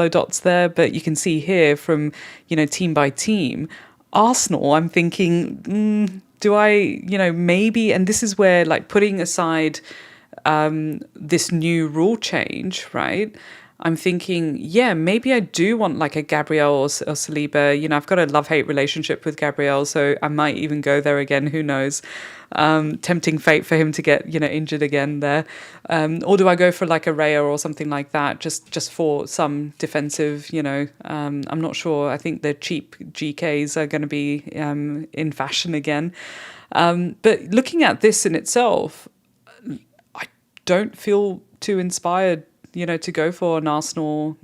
dots there. But you can see here from, team by team, Arsenal, I'm thinking, do I, maybe, and this is where like putting aside this new rule change, right? I'm thinking, yeah, maybe I do want like a Gabriel or Saliba. I've got a love-hate relationship with Gabriel, so I might even go there again. Who knows? Tempting fate for him to get, injured again there. Or do I go for like a Raya or something like that, just for some defensive, I'm not sure. I think the cheap GKs are going to be in fashion again. But looking at this in itself, I don't feel too inspired to go for an Arsenal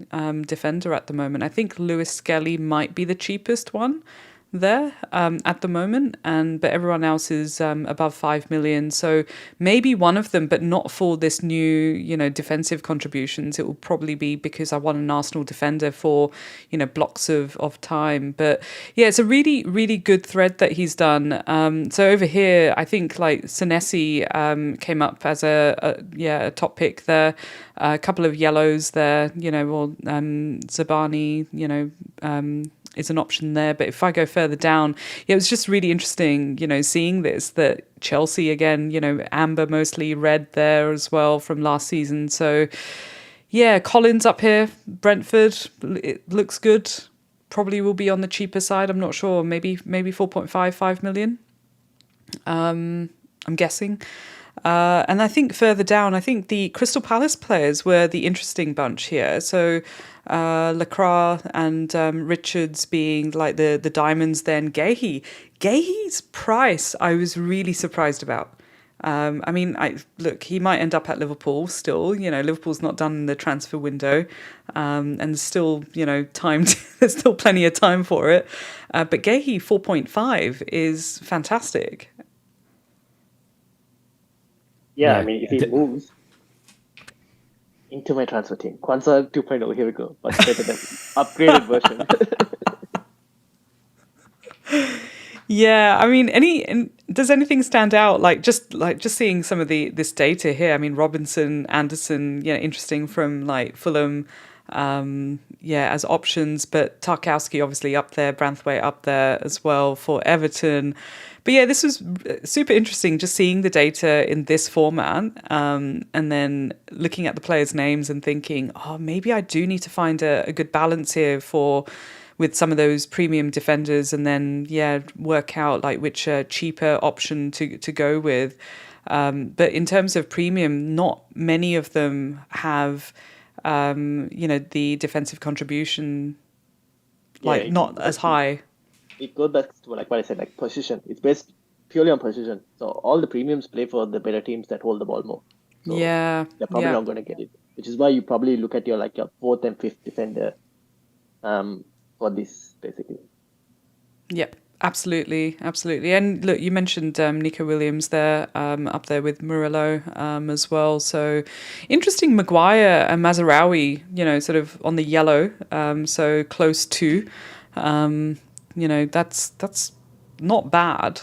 defender at the moment. I think Lewis Skelly might be the cheapest one there at the moment, but everyone else is above 5 million. So maybe one of them, but not for this new, defensive contributions. It will probably be because I want an Arsenal defender for, blocks of time. But yeah, it's a really, really good thread that he's done. So over here, I think like Senesi came up as a top pick there. A couple of yellows there, or Zabani, is an option there. But if I go further down, it was just really interesting, seeing that Chelsea again, amber, mostly red there as well from last season. So yeah, Collins up here, Brentford, it looks good. Probably will be on the cheaper side. I'm not sure. Maybe 5 million. I'm guessing. And I think further down, I think the Crystal Palace players were the interesting bunch here. So Lacroix and Richards being like the diamonds, then Gehi's price I was really surprised about. Look, he might end up at Liverpool still. Liverpool's not done the transfer window, and still, time. There's still plenty of time for it. But Gehi 4.5 is fantastic. Yeah, I mean, if he moves into my transfer team, Kwanzaa 2.0, here we go. But better than upgraded version. Yeah, I mean, does anything stand out? Just seeing some of this data here. I mean, Robinson, Anderson, interesting from like Fulham, as options. But Tarkowski obviously up there, Branthwaite up there as well for Everton. But yeah, this was super interesting just seeing the data in this format, and then looking at the players' names and thinking, oh, maybe I do need to find a good balance here with some of those premium defenders, and then work out like which cheaper option to go with. But in terms of premium, not many of them have the defensive contribution not as high. It goes back to like what I said, like position. It's based purely on position. So all the premiums play for the better teams that hold the ball more. So they're probably not going to get it, which is why you probably look at your fourth and fifth defender for this, basically. Yep, absolutely. And look, you mentioned Nico Williams there, up there with Murillo as well. So interesting, Maguire and Mazraoui, sort of on the yellow, so close to. That's not bad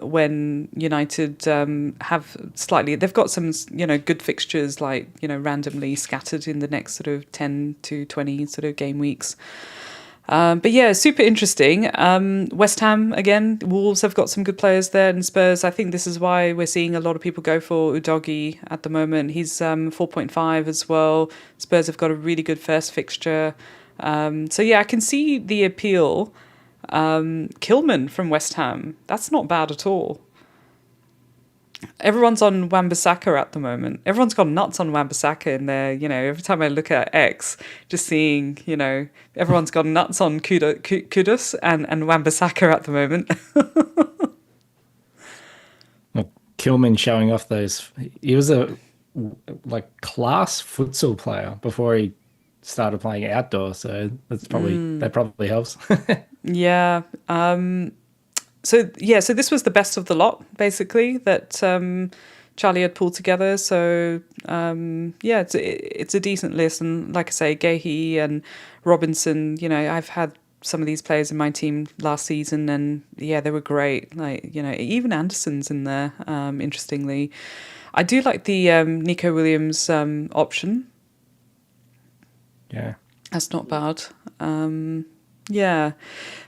when United have they've got some, good fixtures randomly scattered in the next sort of 10 to 20 sort of game weeks. But yeah, super interesting. West Ham, again, Wolves have got some good players there, and Spurs, I think this is why we're seeing a lot of people go for Udogie at the moment. He's 4.5 as well. Spurs have got a really good first fixture. So yeah, I can see the appeal. Kilman from West Ham, that's not bad at all. Everyone's on Wan-Bissaka at the moment. Everyone's gone nuts on Wan-Bissaka in there. Every time I look at X, just seeing, everyone's gone nuts on Kudus and Wan-Bissaka at the moment. Well, Kilman showing off those. He was a class futsal player before he started playing outdoor, so that probably helps. Yeah. So this was the best of the lot, basically, that Charlie had pulled together. So it's a decent list, and like I say, Gahey and Robinson. I've had some of these players in my team last season, and yeah, they were great. Even Anderson's in there. Interestingly, I do like the Nico Williams option. Yeah, that's not bad. Yeah.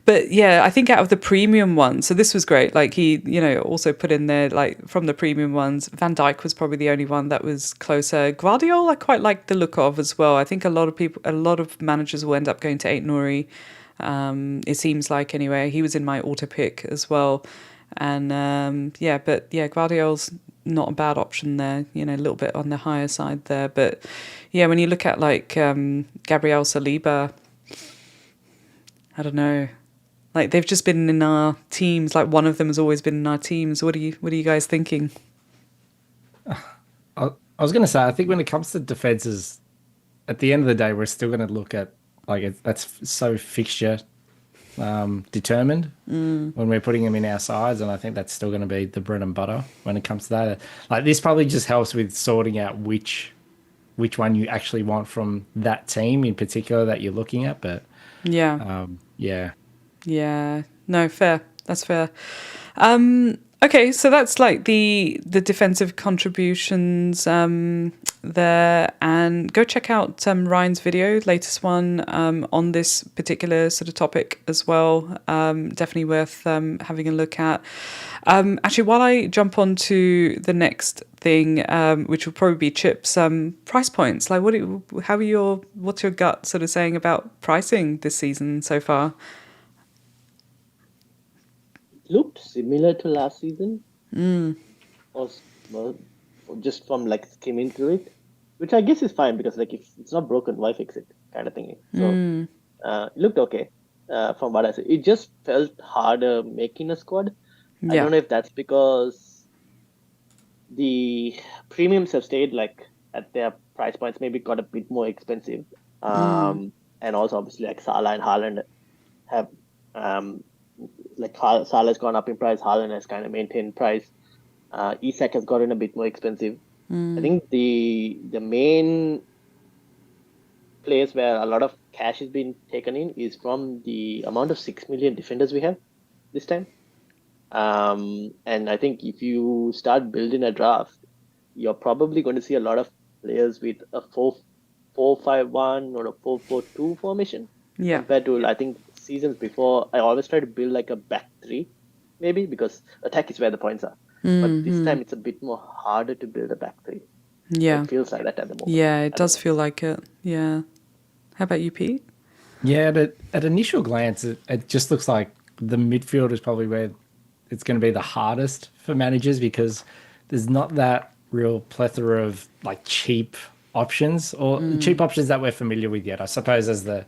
But yeah, I think out of the premium ones, so this was great. Like he, also put in there, like from the premium ones, Van Dijk was probably the only one that was closer. Guardiola, I quite like the look of as well. I think a lot of managers will end up going to 8 Nouri. It seems like anyway. He was in my auto pick as well. And Guardiola's not a bad option there, a little bit on the higher side there. But yeah, when you look at like Gabriel Saliba, I don't know. Like they've just been in our teams. Like one of them has always been in our teams. What are you guys thinking? I was going to say, I think when it comes to defenses, at the end of the day, we're still going to look at that's so fixture determined when we're putting them in our sides, and I think that's still going to be the bread and butter when it comes to that. Like this probably just helps with sorting out which one you actually want from that team in particular that you're looking at, but. Yeah. No, fair. That's fair. Okay, so that's like the defensive contributions there, and go check out Ryan's video, latest one on this particular sort of topic as well. Definitely worth having a look at. Actually, while I jump on to the next thing, which will probably be Chip's price points. Like, what's your gut sort of saying about pricing this season so far? Looked similar to last season. Or just from like skimming through it, which I guess is fine because like if it's not broken, why fix it, kind of thing. So it looked okay from what I said. It just felt harder making a squad. Yeah. I don't know if that's because the premiums have stayed like at their price points, maybe got a bit more expensive. And also obviously like Salah and Haaland have Salah's gone up in price, Haaland has kind of maintained price. Isak has gotten a bit more expensive. I think the main place where a lot of cash has been taken in is from the amount of 6 million defenders we have this time. And I think if you start building a draft, you're probably going to see a lot of players with a 4-4-5-1 or a 4-4-2 formation. Yeah. Compared to, I think, seasons before, I always try to build like a back three, maybe, because attack is where the points are. But this time it's a bit more harder to build a back three. Yeah. It feels like that at the moment. Yeah, it does feel like it. Yeah. How about you, Pete? Yeah, at initial glance, it just looks like the midfield is probably where it's going to be the hardest for managers because there's not that real plethora of like cheap options or cheap options that we're familiar with yet. I suppose as the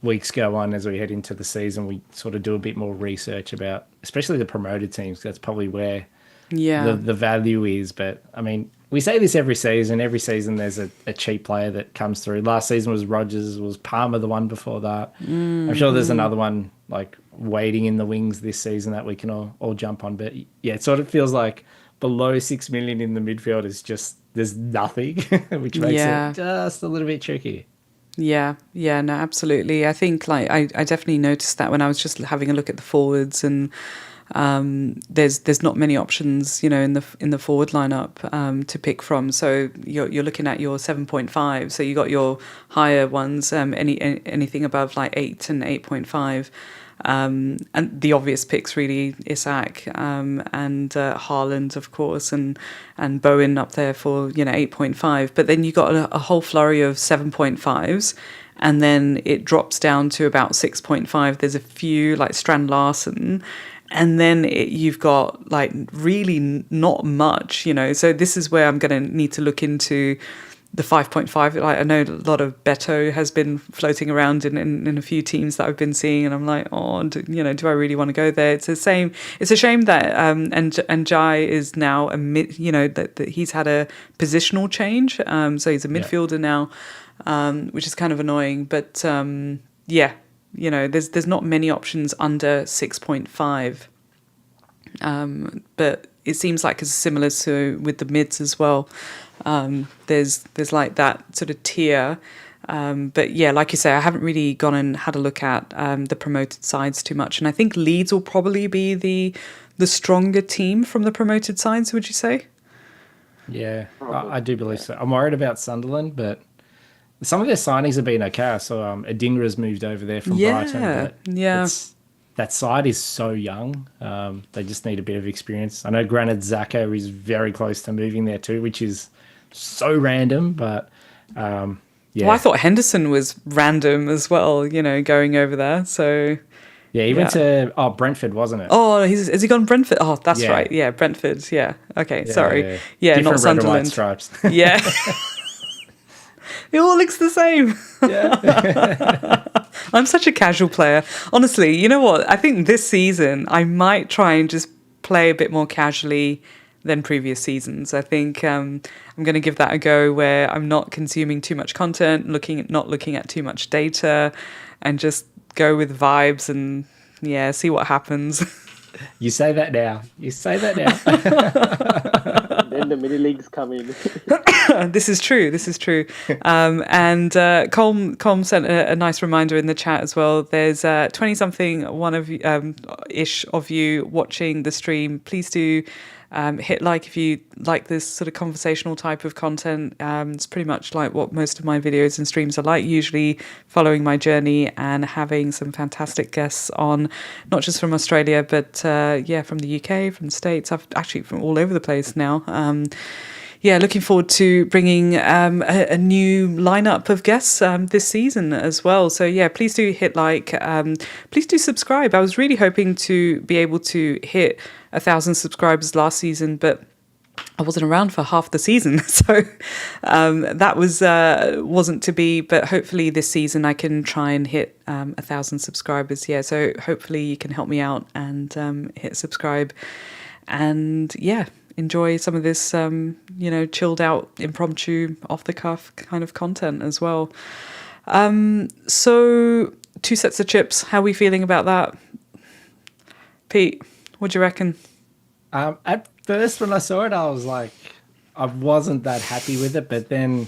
weeks go on, as we head into the season, we sort of do a bit more research about, especially the promoted teams. That's probably where the value is. But I mean, we say this every season. Every season there's a cheap player that comes through. Last season was Rodgers, was Palmer the one before that. I'm sure there's another one like waiting in the wings this season that we can all jump on. But yeah, it sort of feels like below 6 million in the midfield is just, there's nothing, which makes it just a little bit tricky. Yeah, no, absolutely. I think like I definitely noticed that when I was just having a look at the forwards, and there's not many options, in the forward lineup to pick from. So you're looking at your 7.5. So you got your higher ones, anything above like 8 and 8.5. And the obvious picks really Isak and Haaland, of course, and Bowen up there for 8.5. But then you got a whole flurry of 7.5s, and then it drops down to about 6.5. There's a few like Strand Larsen, And then you've got like really not much, so this is where I'm going to need to look into the 5.5. Like, I know a lot of Beto has been floating around in a few teams that I've been seeing, and I'm like, do I really want to go there? It's the same. It's a shame that and Jai is now that he's had a positional change. So he's a midfielder now, which is kind of annoying. But there's not many options under 6.5. But it seems like it's similar to with the mids as well. There's like that sort of tier. But yeah, like you say, I haven't really gone and had a look at the promoted sides too much. And I think Leeds will probably be the stronger team from the promoted sides, would you say? Yeah, I do believe so. I'm worried about Sunderland, but some of their signings have been okay. So Adingra's moved over there from Brighton. But that side is so young. They just need a bit of experience. I know granted Zacco is very close to moving there too, which is so random, but yeah. Well, I thought Henderson was random as well, going over there. So yeah, he went to Brentford, wasn't it? Oh, has he gone Brentford? Oh, that's right. Yeah, Brentford. Yeah. Okay, sorry. Yeah, different not Sunderland. Stripes. Yeah. It all looks the same. Yeah. I'm such a casual player. Honestly, you know what? I think this season I might try and just play a bit more casually than previous seasons. I think I'm going to give that a go where I'm not consuming too much content, not looking at too much data, and just go with vibes and see what happens. You say that now. Then the mini leagues come in. This is true. And Colm sent a nice reminder in the chat as well. There's 20-something one of ish of you watching the stream. Please do hit like if you like this sort of conversational type of content. It's pretty much like what most of my videos and streams are like, usually following my journey and having some fantastic guests on, not just from Australia, but from the UK, from the States. I've actually from all over the place now. Looking forward to bringing a new lineup of guests this season as well. So please do hit like, please do subscribe. I was really hoping to be able to hit 1,000 subscribers last season, but I wasn't around for half the season, so that wasn't to be. But hopefully this season I can try and hit 1,000 subscribers. Yeah, so hopefully you can help me out and hit subscribe, and enjoy some of this, chilled out, impromptu, off the cuff kind of content as well. So 2 sets of chips. How are we feeling about that, Pete? What do you reckon? At first, when I saw it, I was like, I wasn't that happy with it. But then,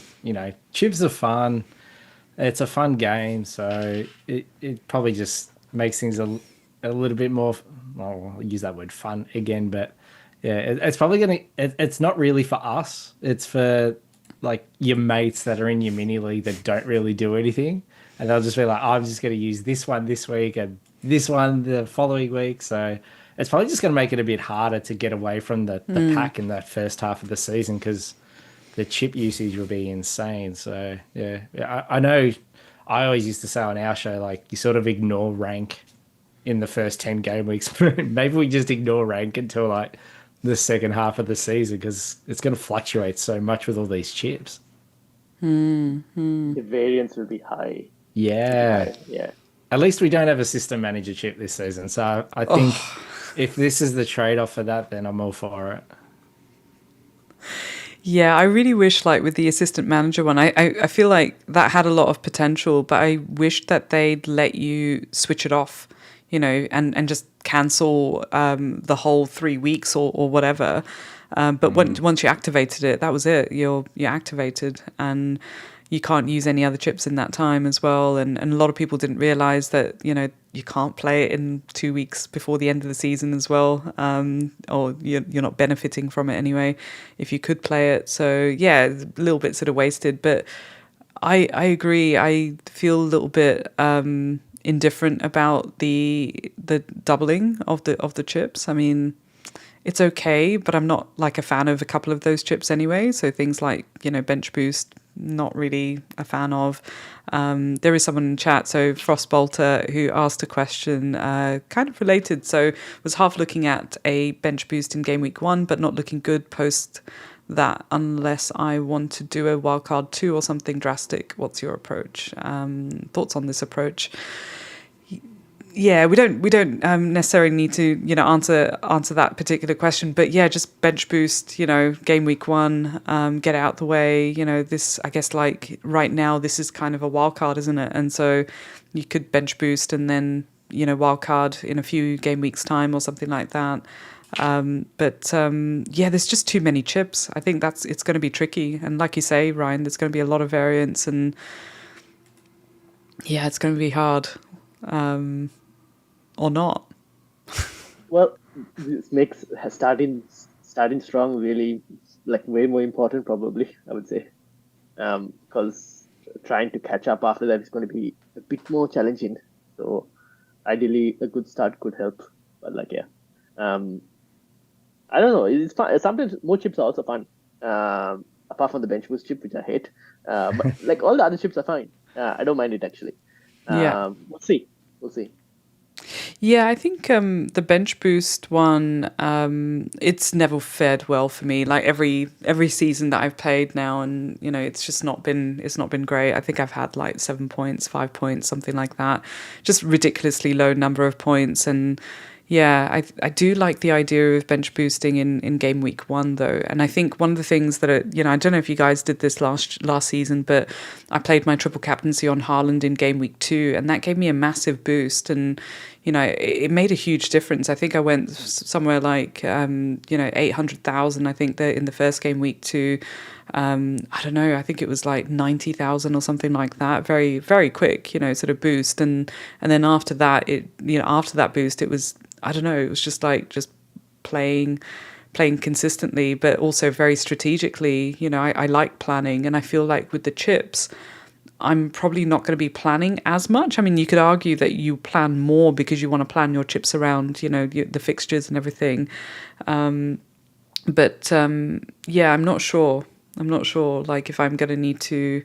chips are fun. It's a fun game, so it probably just makes things a little bit more. I'll use that word "fun" again, but. Yeah, it's probably it's not really for us. It's for like your mates that are in your mini league that don't really do anything. And they'll just be like, I'm just going to use this one this week and this one the following week. So it's probably just going to make it a bit harder to get away from the pack in that first half of the season because the chip usage will be insane. So, I know I always used to say on our show, like, you sort of ignore rank in the first 10 game weeks. Maybe we just ignore rank until like the second half of the season because it's going to fluctuate so much with all these chips. The variance will be high. Yeah. At least we don't have a system manager chip this season. So I think if this is the trade-off for that, then I'm all for it. Yeah, I really wish, like, with the assistant manager one, I feel like that had a lot of potential, but I wish that they'd let you switch it off, and just cancel the whole 3 weeks or whatever. But once you activated it, that was it. You're activated, and you can't use any other chips in that time as well. And a lot of people didn't realize that, you can't play it in 2 weeks before the end of the season as well. Or you're not benefiting from it anyway, if you could play it. So yeah, it's a little bit sort of wasted, but I agree. I feel a little bit, indifferent about the doubling of the chips. I mean, it's okay, but I'm not like a fan of a couple of those chips anyway. So things like, bench boost, not really a fan of. There is someone in chat, so Frostbolter, who asked a question kind of related. So was half looking at a bench boost in game week 1, but not looking good post that unless I want to do a wildcard 2 or something drastic. What's your approach? Thoughts on this approach? Yeah, we don't necessarily need to answer that particular question, but yeah, just bench boost. Game week 1, get it out the way. This, I guess, like right now, this is kind of a wild card, isn't it? And so you could bench boost and then wild card in a few game weeks time or something like that. But there's just too many chips. I think it's going to be tricky, and like you say, Ryan, there's going to be a lot of variance, and yeah, it's going to be hard. Or not. Well, this makes starting strong really like way more important, probably, I would say, because trying to catch up after that is going to be a bit more challenging. So ideally, a good start could help. But I don't know. It's fun. Sometimes more chips are also fun. Apart from the bench boost chip, which I hate, but like all the other chips are fine. I don't mind it actually. We'll see. Yeah, I think the bench boost one, it's never fared well for me. Like every season that I've played now, and it's just not been great. I think I've had like 7 points, 5 points, something like that. Just ridiculously low number of points. And yeah, I do like the idea of bench boosting in game week 1 though. And I think one of the things that I don't know if you guys did this last season, but I played my triple captaincy on Haaland in game week 2, and that gave me a massive boost, and it made a huge difference. I think I went somewhere like 800,000. I think that in the first game week 2, I don't know, I think it was like 90,000 or something like that. Very, very quick, sort of boost, and then after that, after that boost, it was, I don't know, it was just playing consistently, but also very strategically. I like planning, and I feel like with the chips, I'm probably not going to be planning as much. I mean, you could argue that you plan more because you want to plan your chips around, the fixtures and everything. But I'm not sure. Like if I'm going to need to,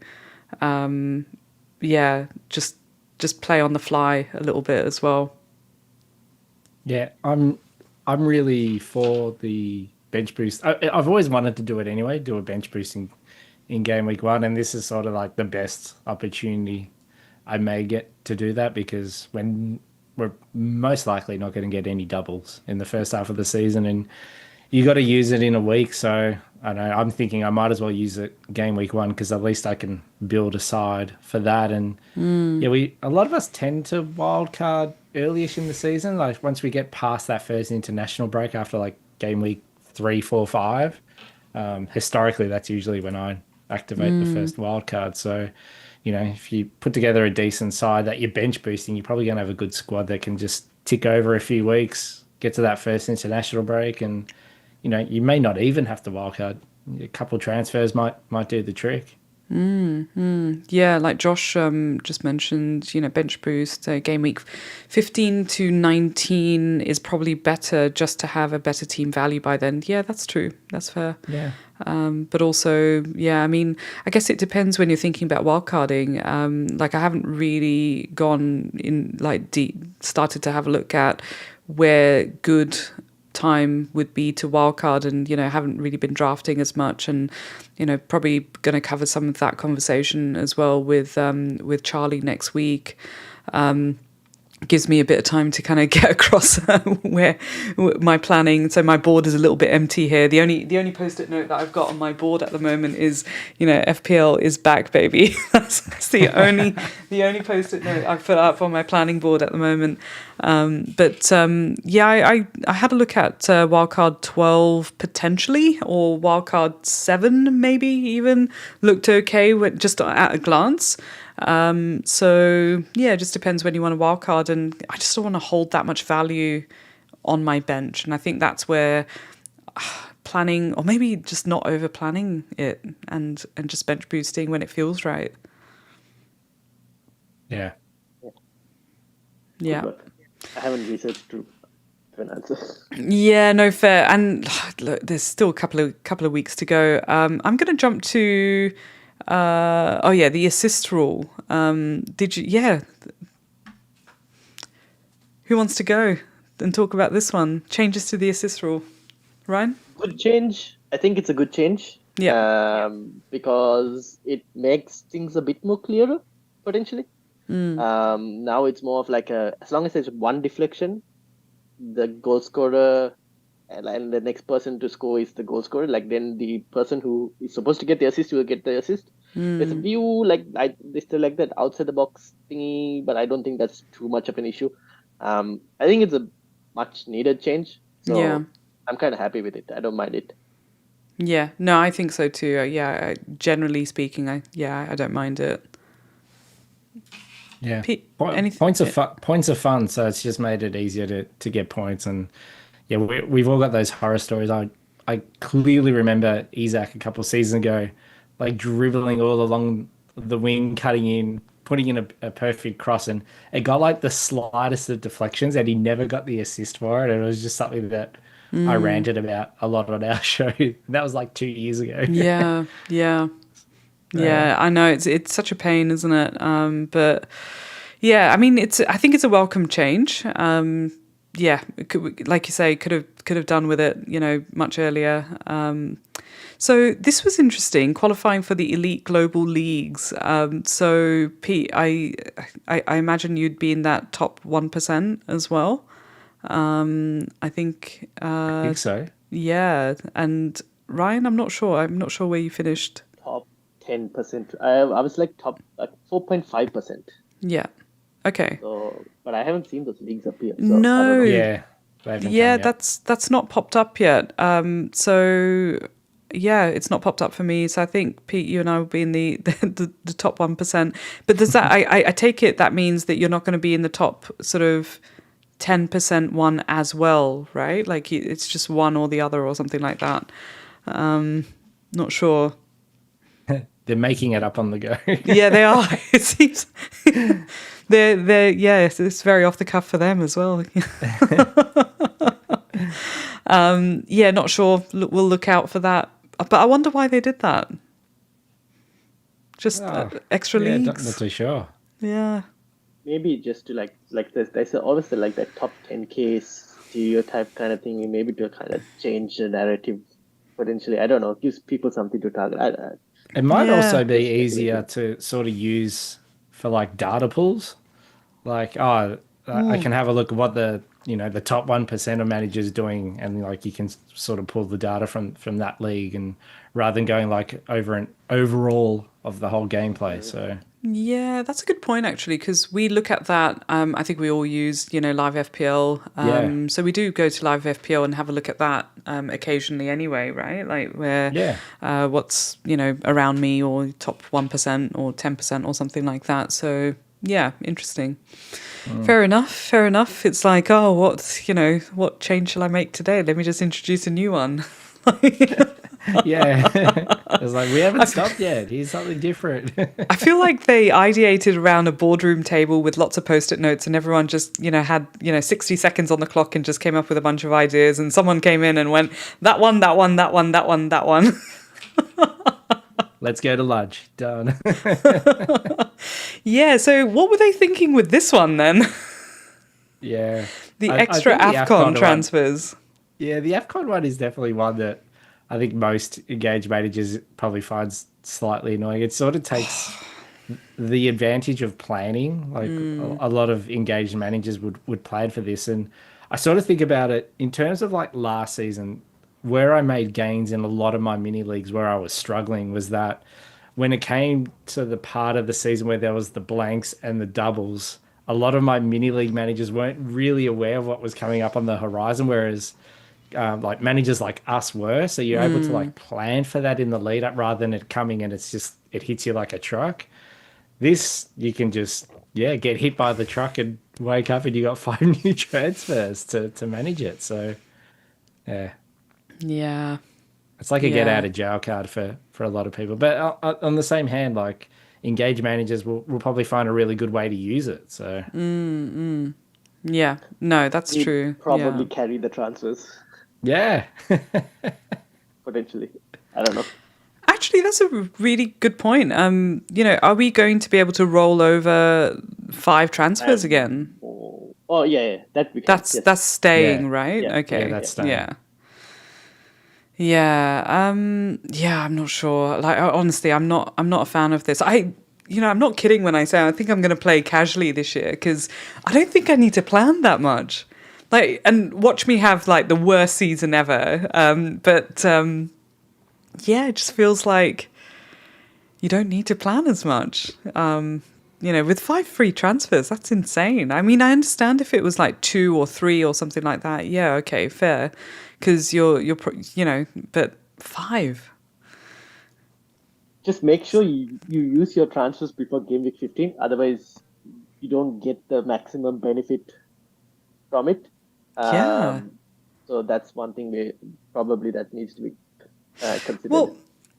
just play on the fly a little bit as well. Yeah, I'm really for the bench boost. I've always wanted to do it anyway, do a bench boosting in game week 1, and this is sort of like the best opportunity I may get to do that, because when we're most likely not going to get any doubles in the first half of the season, and you got to use it in a week. So I know I'm thinking I might as well use it game week 1, because at least I can build a side for that. And a lot of us tend to wildcard early-ish in the season. Like once we get past that first international break after like game week 3, 4, 5, historically that's usually when I activate the first wildcard. So, if you put together a decent side that you're bench boosting, you're probably going to have a good squad that can just tick over a few weeks, get to that first international break, and you may not even have to wildcard. A couple of transfers might do the trick. Yeah, like Josh just mentioned, bench boost, game week 15 to 19 is probably better just to have a better team value by then. Yeah, that's true. That's fair. Yeah. But also, I mean, I guess it depends when you're thinking about wildcarding. Like I haven't really gone in started to have a look at where good time would be to wildcard, and haven't really been drafting as much, and probably going to cover some of that conversation as well with Charlie next week. Gives me a bit of time to kind of get across where my planning. So my board is a little bit empty here. The only post-it note that I've got on my board at the moment is, FPL is back, baby. That's the only post-it note I've put up on my planning board at the moment. I had a look at wildcard 12 potentially, or wildcard 7 maybe even. Looked okay just at a glance. It just depends when you want to wildcard, and I just don't want to hold that much value on my bench. And I think that's where planning, or maybe just not over planning it, and just bench boosting when it feels right. Yeah. I haven't researched to an answer. Yeah, no, fair. And look, there's still a couple of weeks to go. I'm going to jump to the assist rule. Did you? Yeah. Who wants to go and talk about this one? Changes to the assist rule. Ryan? Good change. I think it's a good change. Yeah. Because it makes things a bit more clearer, potentially. Now it's more of like as long as there's one deflection, the goal scorer and the next person to score is the goal scorer. Like then the person who is supposed to get the assist will get the assist. There's a few they still like that outside the box thingy, but I don't think that's too much of an issue. I think it's a much needed change. So Yeah. I'm kind of happy with it. I don't mind it. Yeah. No, I think so too. Generally speaking, I don't mind it. Yeah, Pete, points are fun, so it's just made it easier to get points. And yeah, we've all got those horror stories. I clearly remember Isaac a couple of seasons ago, like dribbling all along the wing, cutting in, putting in a perfect cross, and it got like the slightest of deflections, and he never got the assist for it. And it was just something that I ranted about a lot on our show. That was like 2 years ago. Yeah, I know it's such a pain, isn't it? But yeah, I mean, I think it's a welcome change. Like you say, could have done with it, much earlier. So this was interesting, qualifying for the elite global leagues. So Pete, I imagine you'd be in that top 1% as well. I think so. Yeah, and Ryan, I'm not sure. I'm not sure where you finished. Top 10%. I was like top 4.5%. Yeah. Okay. So, but I haven't seen those leagues up here. So No. Yeah. That's not popped up yet. So yeah, it's not popped up for me. So I think Pete, you and I will be in the top 1%. But does that? I take it that means that you're not going to be in the top sort of 10% one as well, right? Like it's just one or the other or something like that. Not sure. They're making it up on the go. Yeah, they are. It seems they're it's very off the cuff for them as well. Not sure. We'll look out for that. But I wonder why they did that. Just extra leagues. Not too sure. Yeah. Maybe just to like there's always that top 10K stereotype kind of thing. Maybe to kind of change the narrative potentially. I don't know. Gives people something to target. It might also be easier to sort of use for like data pools. Like, I can have a look at what the top 1% of managers doing, and like you can sort of pull the data from that league, and rather than going like over an overall of the whole gameplay. So yeah, that's a good point actually, because we look at that. I think we all use live FPL. So we do go to live FPL and have a look at that occasionally anyway, right? Like where what's around me, or top 1% or 10% or something like that. So yeah, interesting. Fair enough. It's like, what change shall I make today? Let me just introduce a new one. Yeah. It's like, we haven't stopped yet. Here's something different. I feel like they ideated around a boardroom table with lots of post-it notes, and everyone just, had, 60 seconds on the clock and just came up with a bunch of ideas, and someone came in and went, that one. Let's go to lunch. Done. Yeah, so what were they thinking with this one then? Yeah. The extra AFCON transfers. Yeah, the AFCON one is definitely one that I think most engaged managers probably finds slightly annoying. It sort of takes the advantage of planning. Like a lot of engaged managers would plan for this. And I sort of think about it in terms of like last season, where I made gains in a lot of my mini leagues where I was struggling was that when it came to the part of the season where there was the blanks and the doubles, a lot of my mini league managers weren't really aware of what was coming up on the horizon, whereas like managers like us were. So you're able to like plan for that in the lead up rather than it coming and it hits you like a truck. This, you can just, get hit by the truck and wake up and you got 5 new transfers to manage it. So, yeah. Yeah. It's like a get out of jail card for a lot of people. But on the same hand, like engaged managers will probably find a really good way to use it. So, Yeah. No, that's true. Probably carry the transfers. Yeah. Potentially. I don't know. actually, that's a really good point. Are we going to be able to roll over 5 transfers again? Oh yeah, that we can. That's staying, Yeah. right? Yeah. Okay. Yeah, that's staying. Yeah. I'm not sure. Like, honestly, I'm not a fan of this. I'm not kidding when I say I think I'm going to play casually this year because I don't think I need to plan that much. Like, and watch me have like the worst season ever. Yeah, it just feels like you don't need to plan as much. With 5 free transfers, that's insane. I mean, I understand if it was like 2 or 3 or something like that. Yeah, okay, fair. Because but 5. Just make sure you use your transfers before game week 15. Otherwise, you don't get the maximum benefit from it. Yeah. So that's one thing that needs to be considered. Well,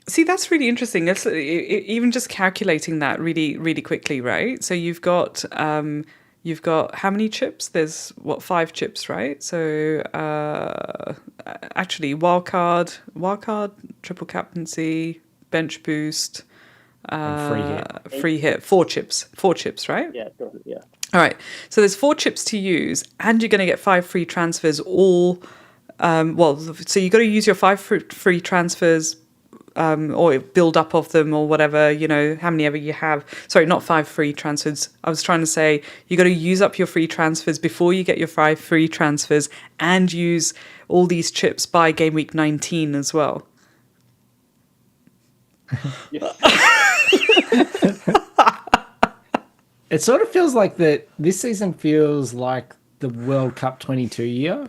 see, that's really interesting. It's even just calculating that really, really quickly, right? So you've got how many chips? There's 5 chips, right? So actually, wildcard, triple captaincy, bench boost, free hit, 4 chips, right? Yeah, totally. Yeah. All right. So there's 4 chips to use, and you're going to get 5 free transfers. So you got to use your 5 free transfers, or build up of them, or whatever. How many ever you have. Sorry, not 5 free transfers. I was trying to say you got to use up your free transfers before you get your 5 free transfers, and use all these chips by game week 19 as well. It sort of feels like that this season feels like the World Cup 22 year,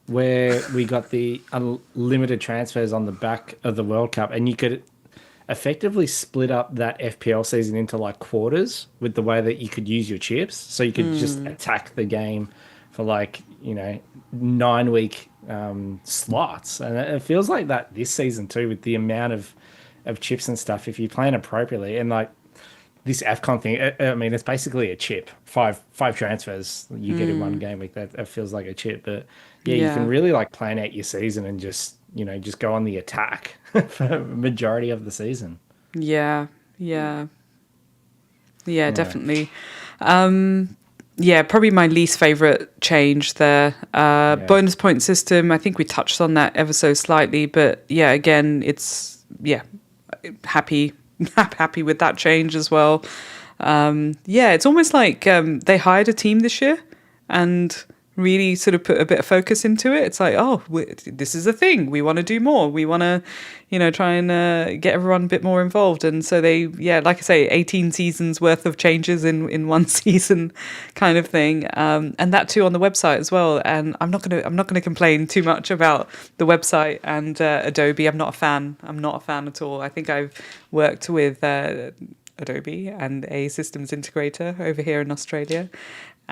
where we got the unlimited transfers on the back of the World Cup, and you could effectively split up that FPL season into like quarters with the way that you could use your chips. So you could just attack the game for 9-week slots. And it feels like that this season too, with the amount of chips and stuff, if you plan appropriately. And like this AFCON thing, I mean, it's basically a chip. Five transfers you get in one game week. That feels like a chip. But yeah, you can really like plan out your season and just go on the attack for the majority of the season. Yeah, definitely. Probably my least favorite change there. Bonus point system. I think we touched on that ever so slightly, but yeah, again, it's happy with that change as well. It's almost like they hired a team this year and really sort of put a bit of focus into it. It's like, this is a thing. We want to do more. We want to, try and get everyone a bit more involved. And so they, like I say, 18 seasons worth of changes in one season kind of thing. And that too on the website as well. And I'm not gonna complain too much about the website and Adobe. I'm not a fan at all. I think I've worked with Adobe and a systems integrator over here in Australia,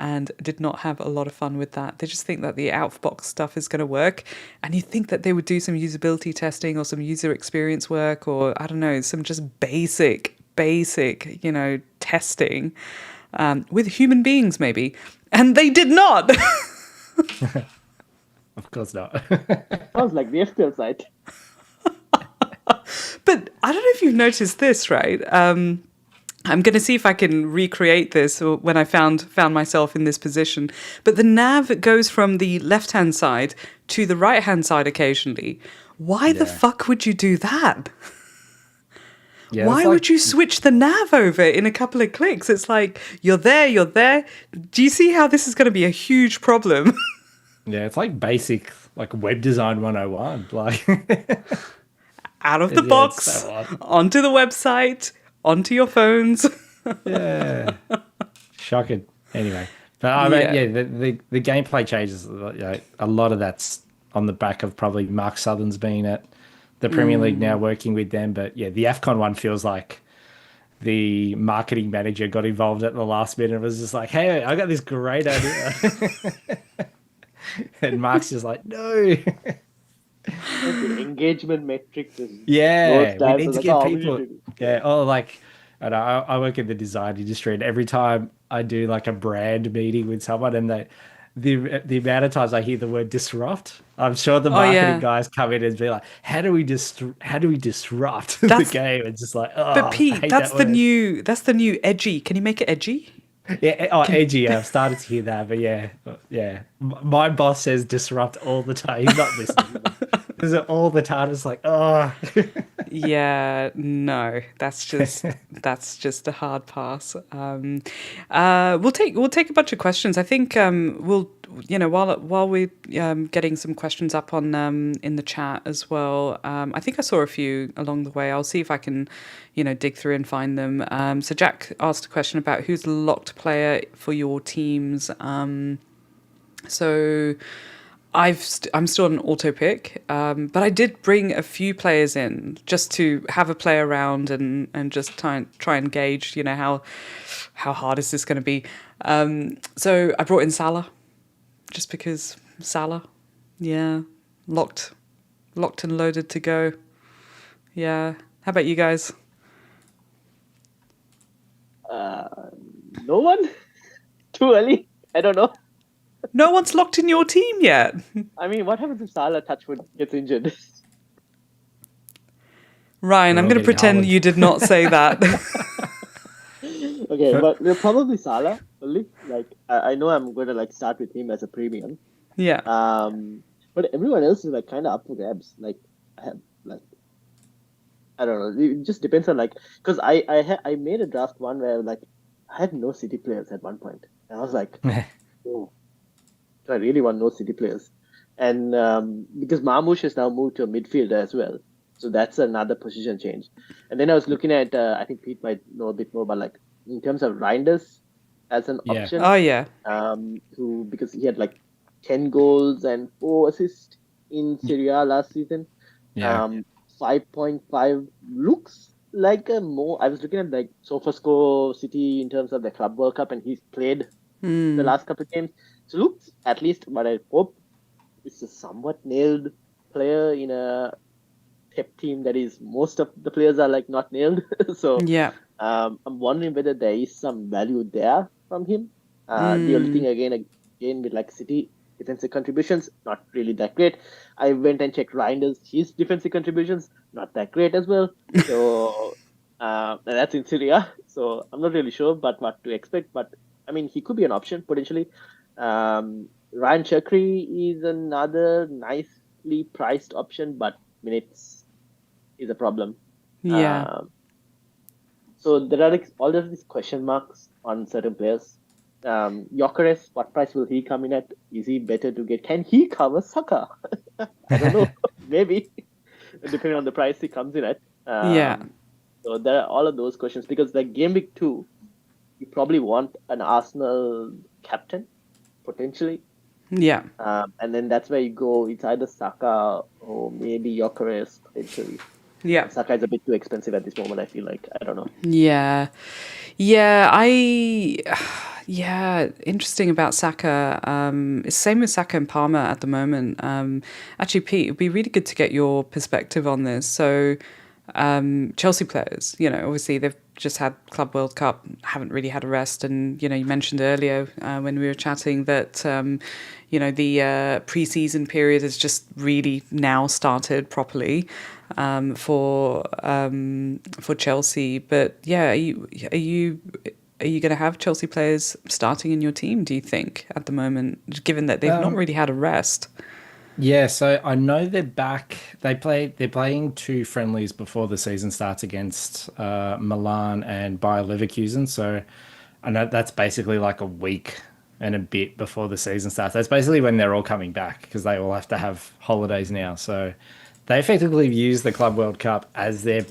and did not have a lot of fun with that. They just think that the out-of-box stuff is going to work, and you think that they would do some usability testing or some user experience work, or I don't know, some just basic, testing with human beings maybe, and they did not. Of course not. Sounds like the FPL site. But I don't know if you've noticed this, right? I'm going to see if I can recreate this when I found myself in this position. But the nav goes from the left-hand side to the right-hand side occasionally. Why the fuck would you do that? Yeah, why would you switch the nav over in a couple of clicks? It's like, you're there. Do you see how this is going to be a huge problem? Yeah, it's like basic like web design 101. Like out of the box, so onto the website, onto your phones. Yeah. Shocking. Anyway. But I mean, the gameplay changes, a lot of that's on the back of probably Mark Southern's been at the Premier League now, working with them. But yeah, the AFCON one feels like the marketing manager got involved at the last minute and was just like, hey, I got this great idea. And Mark's just like, no. The engagement metrics. We need to get people. Like, I know, I work in the design industry, and every time I do like a brand meeting with someone, and the amount of times I hear the word disrupt, I'm sure the Oh marketing yeah. guys come in and be like, "How do we disrupt the That's game?" It's just like, but oh, I Pete, hate that word. that's the new edgy. Can you make it edgy? Yeah, oh, Can edgy. I've started to hear that, but yeah, yeah. My boss says disrupt all the time. He's not listening, but says it all the time. It's like, oh, Yeah, no, that's just a hard pass. We'll take a bunch of questions. I think we'll while we're getting some questions up on in the chat as well. I think I saw a few along the way. I'll see if I can dig through and find them. So Jack asked a question about who's the locked player for your teams. So I'm still on auto pick, but I did bring a few players in just to have a play around and just try and gauge, how hard is this going to be. So I brought in Salah, just because Salah, yeah, locked and loaded to go. Yeah, how about you guys? No one? Too early? I don't know. No one's locked in your team yet. I mean, what happens if Salah Touchwood gets injured? Ryan, we're I'm all going to getting pretend Holland. you did not say that. Okay, but we're probably Salah only. Like, I know I'm going to like start with him as a premium. Yeah. But everyone else is like kind of up for grabs. Like, I have like I don't know. It just depends on like because I made a draft one where like I had no City players at one point, and I was like, oh, do I really want no City players? And because Marmoush has now moved to a midfielder as well, so that's another position change. And then I was looking at I think Pete might know a bit more, but like in terms of Reinders as an Yeah, option, Oh yeah. who because he had like 10 goals and 4 assists in Serie A last season. yeah, 5.5 looks like a more. I was looking at like SofaScore City in terms of the Club World Cup, and he's played the last couple of games. So looks at least what I hope is a somewhat nailed player in a Pep team that is most of the players are like not nailed. So Yeah. I'm wondering whether there is some value there from him. The only thing again with like City defensive contributions, not really that great. I went and checked Reinders, his defensive contributions, not that great as well. So and that's in Syria. So I'm not really sure, but what to expect. But I mean, he could be an option potentially. Ryan Chakri is another nicely priced option, but minutes is a problem. Yeah. So there are like all of these question marks on certain players. Gyökeres, what price will he come in at? Is he better to get? Can he cover Saka? I don't know. Maybe, depending on the price he comes in at. Yeah. So there are all of those questions because like game week 2, you probably want an Arsenal captain potentially, Yeah. and then that's where you go. It's either Saka or maybe Gyökeres potentially. Yeah. Saka is a bit too expensive at this moment. I feel like I don't know. Yeah. Yeah. Yeah. Interesting about Saka. It's same with Saka and Palmer at the moment. Actually, Pete, it'd be really good to get your perspective on this. So, Chelsea players, obviously they've just had Club World Cup, haven't really had a rest. And, you mentioned earlier when we were chatting that, the pre-season period has just really now started properly for Chelsea. But yeah, are you going to have Chelsea players starting in your team, do you think, at the moment, given that they've not really had a rest? yeah. So I know they're back. They're playing 2 friendlies before the season starts against Milan and Bayer Leverkusen. So I know that's basically like a week and a bit before the season starts. That's basically when they're all coming back because they all have to have holidays now. So they effectively use the Club World Cup as their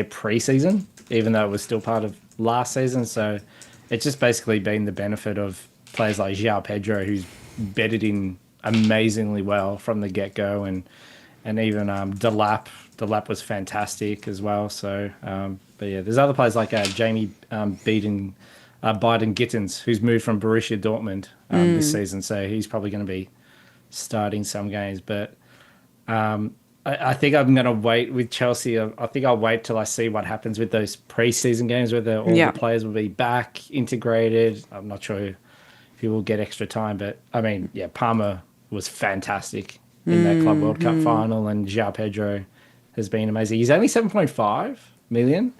pre-season, even though it was still part of last season. So it's just basically been the benefit of players like João Pedro, who's bedded in amazingly well from the get-go, and even Delap. Delap was fantastic as well. So, but yeah, there's other players like Jamie Biden Gittins, who's moved from Borussia Dortmund this season. So he's probably going to be starting some games. But I think I'm going to wait with Chelsea. I think I'll wait till I see what happens with those pre-season games, whether all Yeah. the players will be back integrated. I'm not sure he will get extra time. But I mean, yeah, Palmer was fantastic in that Club World Cup final, and João Pedro has been amazing. He's only 7.5 million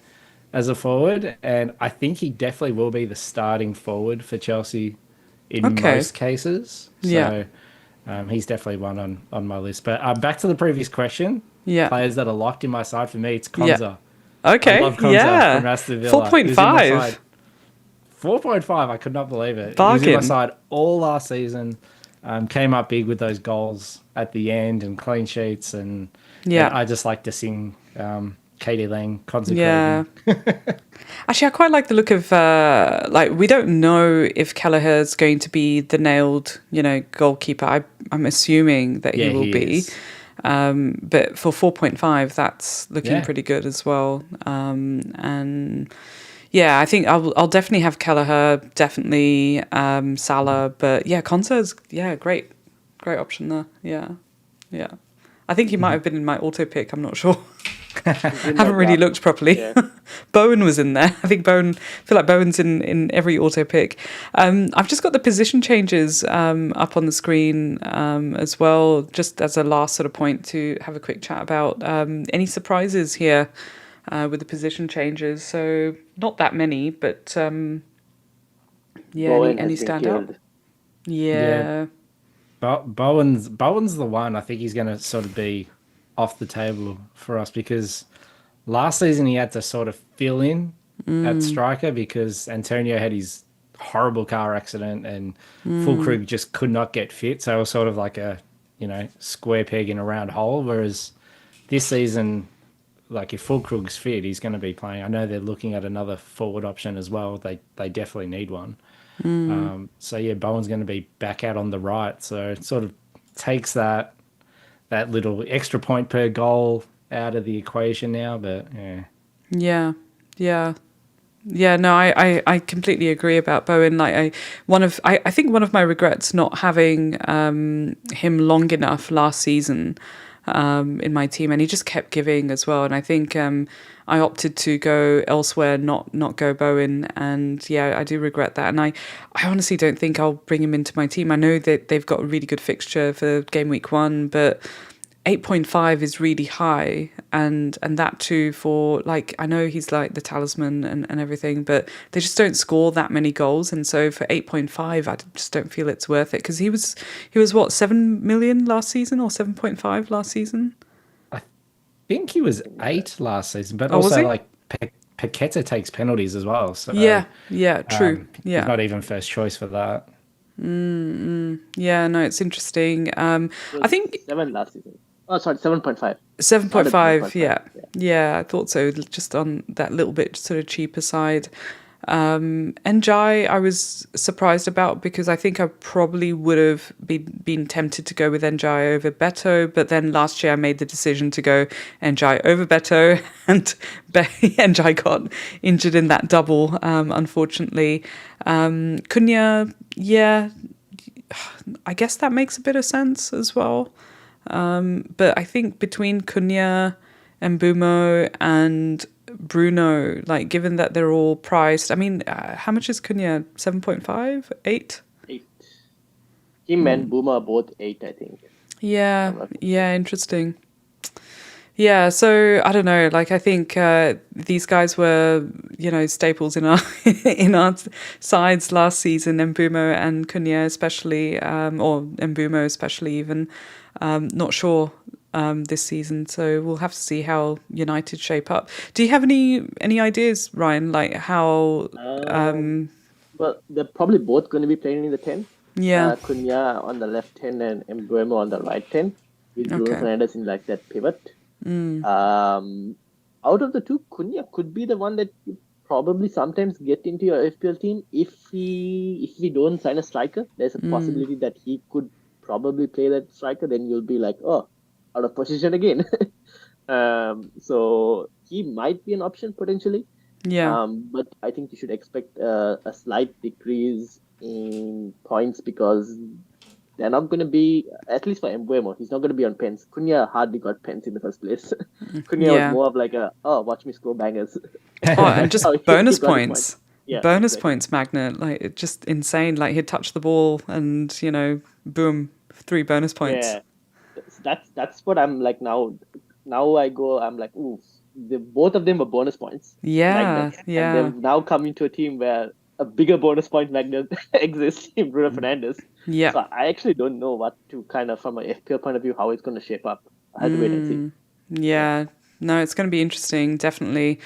as a forward, and I think he definitely will be the starting forward for Chelsea in most cases. So he's definitely one on my list. But back to the previous question. Yeah. Players that are locked in my side for me, it's Konza. Yeah. Okay. I love Konza from Aston Villa. 4.5. 4.5. I could not believe it. Bargain. He was in my side all last season. Came up big with those goals at the end and clean sheets. And I just like to sing Katie Lang consecrating. Yeah. Actually, I quite like the look of, we don't know if Kelleher's going to be the nailed, goalkeeper. I'm assuming that he will be. But for 4.5, that's looking pretty good as well. And yeah, I think I'll definitely have Kelleher, definitely Salah. But yeah, Konsa's, great option there. Yeah. I think he might have been in my auto pick. I'm not sure. Haven't really looked properly. Yeah. Bowen was in there. I feel like Bowen's in every auto pick. I've just got the position changes up on the screen as well, just as a last sort of point to have a quick chat about. Any surprises here with the position changes? So not that many, but any stand out? Yeah. Bowen's the one. I think he's going to sort of be off the table for us because last season he had to sort of fill in at striker because Antonio had his horrible car accident and Fulkrug just could not get fit. So it was sort of like a, square peg in a round hole. Whereas this season, like if Fulkrug's fit, he's going to be playing. I know they're looking at another forward option as well. They definitely need one. Bowen's going to be back out on the right. So it sort of takes that little extra point per goal out of the equation now, but yeah. No, I completely agree about Bowen. Like I think one of my regrets not having him long enough last season in my team, and he just kept giving as well. And I think I opted to go elsewhere, not go Bowen, and I do regret that. And I honestly don't think I'll bring him into my team. I know that they've got a really good fixture for game week 1, but 8.5 is really high, and that too for I know he's like the talisman and everything, but they just don't score that many goals, and so for 8.5 I just don't feel it's worth it because he was what, 7 million last season or 7.5 last season? I think he was 8 last season, but also Paqueta takes penalties as well, so true. He's not even first choice for that. Yeah, no, it's interesting. I think 7 last season. Oh, sorry, 7.5. 7.5, yeah, I thought so, just on that little bit sort of cheaper side. Njai, I was surprised about because I think I probably would have been tempted to go with Njai over Beto, but then last year I made the decision to go Njai over Beto, and Njai got injured in that double, unfortunately. Cunha, I guess that makes a bit of sense as well. But I think between Cunha, Mbumo and Bruno, given that they're all priced, I mean, how much is Cunha? 7.5? 8? 8. Him and Buma are both 8, I think. Yeah, interesting. Yeah, so I don't know. I think these guys were, staples in our in our sides last season. Mbumo and Cunha especially, or Mbumo especially even. Not sure this season, so we'll have to see how United shape up. Do you have any ideas, Ryan? How? Well, they're probably both going to be playing in the 10. Yeah. Cunha on the left 10 and Mbumo on the right 10, with Bruno Fernandes in that pivot. Out of the two, Cunha could be the one that you probably sometimes get into your FPL team if we don't sign a striker. There's a possibility that he could probably play that striker. Then you'll be like, oh, out of position again. So he might be an option potentially. Yeah. But I think you should expect a slight decrease in points because they're not going to be, at least for Mbuemo, he's not going to be on pens. Cunha hardly got pens in the first place. Cunha was more of watch me score bangers. Oh, and just bonus points. Yeah, bonus exactly. points magnet. Like, it's just insane. Like, he'd touch the ball and, boom, 3 bonus points. Yeah, that's what I'm like now. Now I'm like, ooh, both of them were bonus points Yeah, magnets, and yeah, they've now come into a team where a bigger bonus point magnet exists in Bruno Fernandes. yeah. So I actually don't know what to kind of, from a FPL point of view, how it's going to shape up. I have to wait and see. Yeah. Yeah, no, it's going to be interesting, definitely.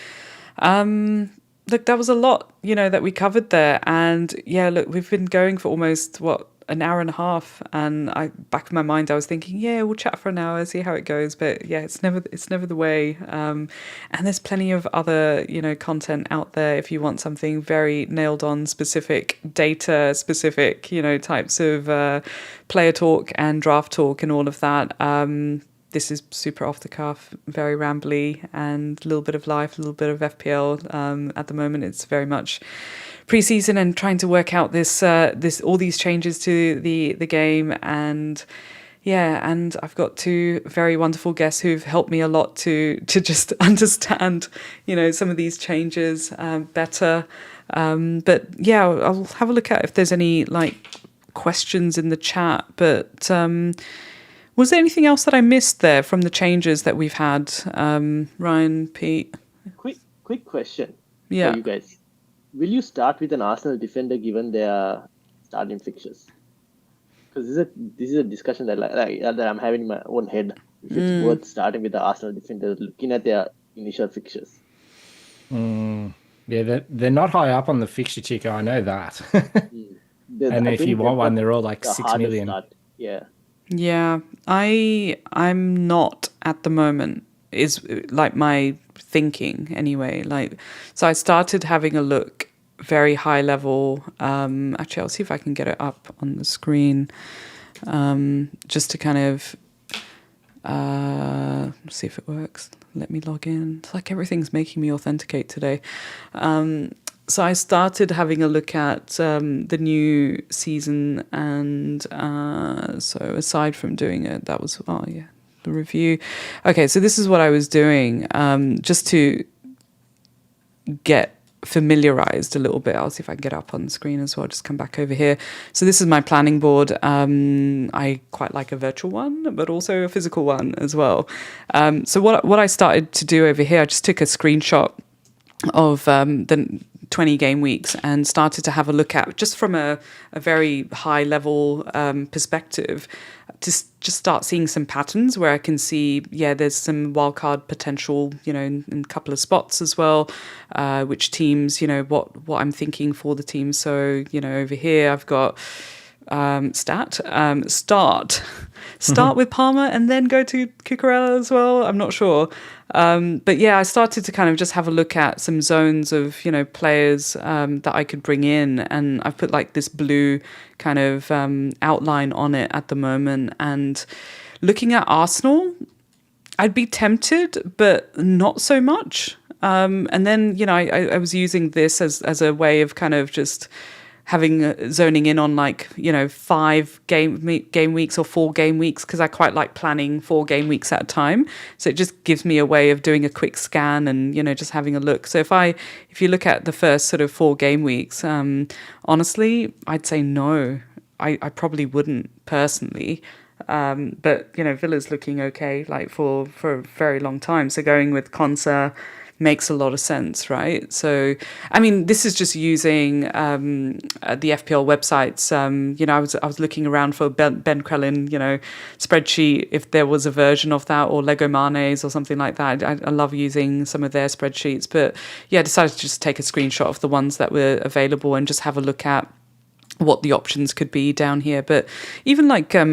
Look, that was a lot, that we covered there. And yeah, look, we've been going for almost, an hour and a half. And back in my mind, I was thinking, yeah, we'll chat for an hour, see how it goes. But yeah, it's never the way. And there's plenty of other, content out there if you want something very nailed on, specific data, specific, types of player talk and draft talk and all of that. This is super off the cuff, very rambly, and a little bit of life, a little bit of FPL. At the moment, it's very much pre-season and trying to work out all these changes to the game. And yeah, and I've got 2 very wonderful guests who've helped me a lot to just understand, some of these changes better. But yeah, I'll have a look at if there's any questions in the chat. But was there anything else that I missed there from the changes that we've had, Ryan, Pete? Quick question Yeah. for you guys. Will you start with an Arsenal defender given their starting fixtures? Because this is a discussion that I'm having in my own head. If it's worth starting with the Arsenal defender, looking at their initial fixtures. Yeah, they're not high up on the fixture ticker. I know that. And I if you think want they've one, got they're all like the 6 hardest million. start. Yeah. Yeah, I'm not at the moment, is like my thinking anyway. So I started having a look very high level. Actually, I'll see if I can get it up on the screen, just to kind of see if it works. Let me log in. It's like everything's making me authenticate today. So I started having a look at the new season, and so aside from doing it, that was the review. Okay, so this is what I was doing, just to get familiarized a little bit. I'll see if I can get up on the screen as well. Just come back over here. So this is my planning board. I quite like a virtual one, but also a physical one as well. So what I started to do over here, I just took a screenshot of the 20 game weeks and started to have a look at, just from a very high level perspective, to just start seeing some patterns where I can see, there's some wildcard potential, in a couple of spots as well, which teams, what I'm thinking for the team. So, over here I've got start with Palmer and then go to Cucurella as well. I'm not sure. But yeah, I started to kind of just have a look at some zones of, players that I could bring in. And I've put like this blue kind of outline on it at the moment. And looking at Arsenal, I'd be tempted, but not so much. And then, I was using this as a way of kind of just zoning in on 5 game weeks or 4 game weeks, because I quite like planning 4 game weeks at a time. So it just gives me a way of doing a quick scan and just having a look. So if you look at the first sort of 4 game weeks, honestly, I'd say no. I probably wouldn't personally. But Villa's looking okay for a very long time. So going with Konsa makes a lot of sense, right? So, I mean, this is just using the FPL websites. I was looking around for Ben Krellin, spreadsheet, if there was a version of that, or Lego Manes or something like that. I love using some of their spreadsheets, but I decided to just take a screenshot of the ones that were available and just have a look at what the options could be down here. But even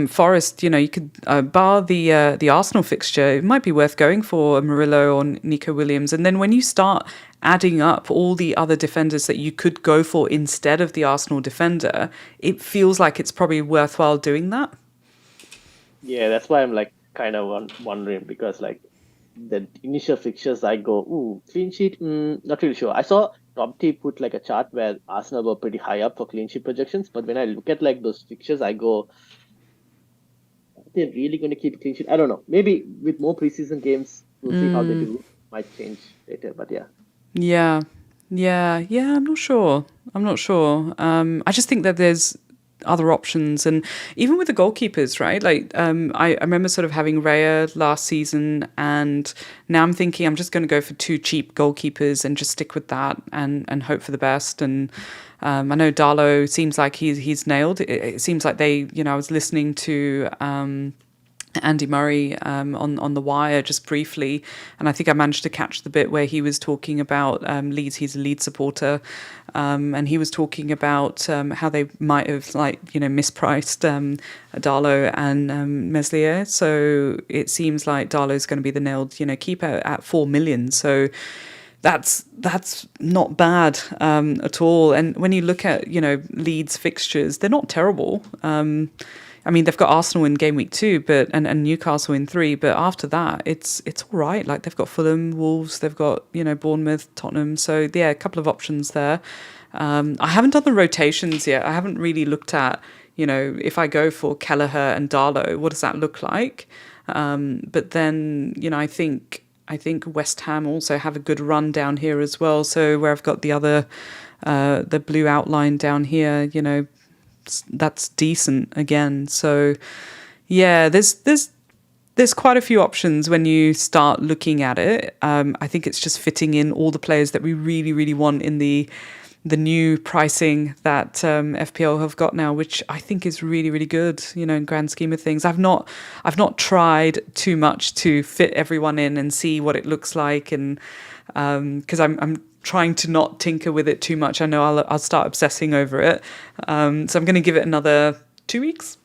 Forest, you could bar the Arsenal fixture, it might be worth going for a Murillo or Nico Williams. And then when you start adding up all the other defenders that you could go for instead of the Arsenal defender, it feels like it's probably worthwhile doing that. Yeah, that's why I'm kind of wondering, because the initial fixtures, I go, ooh, clean sheet, not really sure. I saw Rob T put a chart where Arsenal were pretty high up for clean sheet projections, but when I look at those fixtures, I go, are they really going to keep clean sheet? I don't know. Maybe with more preseason games, we'll see how they do. Might change later, but yeah. Yeah. Yeah, I'm not sure. I just think that there's other options, and even with the goalkeepers, right? Like, I remember sort of having Raya last season, and now I'm thinking I'm just going to go for two cheap goalkeepers and just stick with that and hope for the best. And I know Darlow seems like he's nailed. It seems like I was listening to. Andy Murray on the wire just briefly, and I think I managed to catch the bit where he was talking about Leeds. He's a Leeds supporter, and he was talking about how they might have mispriced Darlow and Meslier. So it seems like Darlow's going to be the nailed keeper at 4 million. So that's not bad at all. And when you look at Leeds fixtures, they're not terrible. I mean, they've got Arsenal in game week 2, and Newcastle in 3, but after that, it's all right. Like, they've got Fulham, Wolves, they've got Bournemouth, Tottenham. So yeah, a couple of options there. I haven't done the rotations yet. I haven't really looked at if I go for Kelleher and Darlow, what does that look like? But then I think West Ham also have a good run down here as well. So where I've got the other the blue outline down here, that's decent again. So yeah, there's quite a few options when you start looking at it. I think it's just fitting in all the players that we really, really want in the new pricing that FPL have got now, which I think is really, really good, in grand scheme of things. I've not tried too much to fit everyone in and see what it looks like, and because I'm trying to not tinker with it too much. I know I'll start obsessing over it. So I'm going to give it another 2 weeks.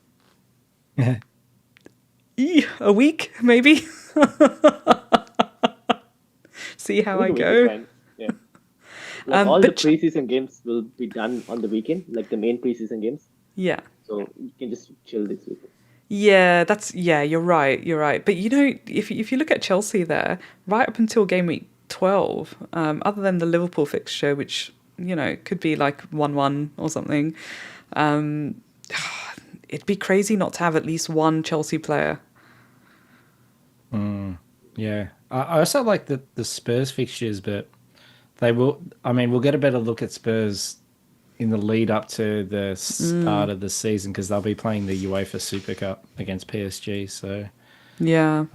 Yeah. A week, maybe. See how I go. Yeah. All the preseason games will be done on the weekend, like the main preseason games. Yeah. So you can just chill this week. Yeah, you're right. But if you look at Chelsea there, right up until game week 12, other than the Liverpool fixture, which could be like 1-1 or something, it'd be crazy not to have at least one Chelsea player. Yeah, I also like the Spurs fixtures, but we'll get a better look at Spurs in the lead up to the start of the season, because they'll be playing the UEFA Super Cup against PSG. So yeah.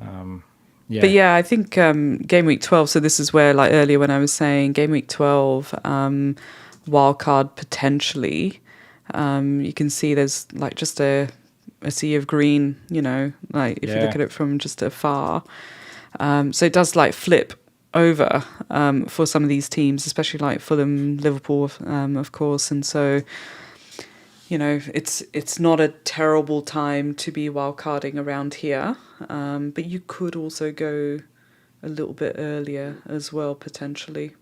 Yeah. But yeah, I think game week 12, so this is where, like earlier when I was saying game week 12, wild card potentially, you can see there's like just a sea of green, like if you look at it from just afar. So it does like flip over for some of these teams, especially like Fulham, Liverpool, of course. And so it's not a terrible time to be wildcarding around here, but you could also go a little bit earlier as well, potentially.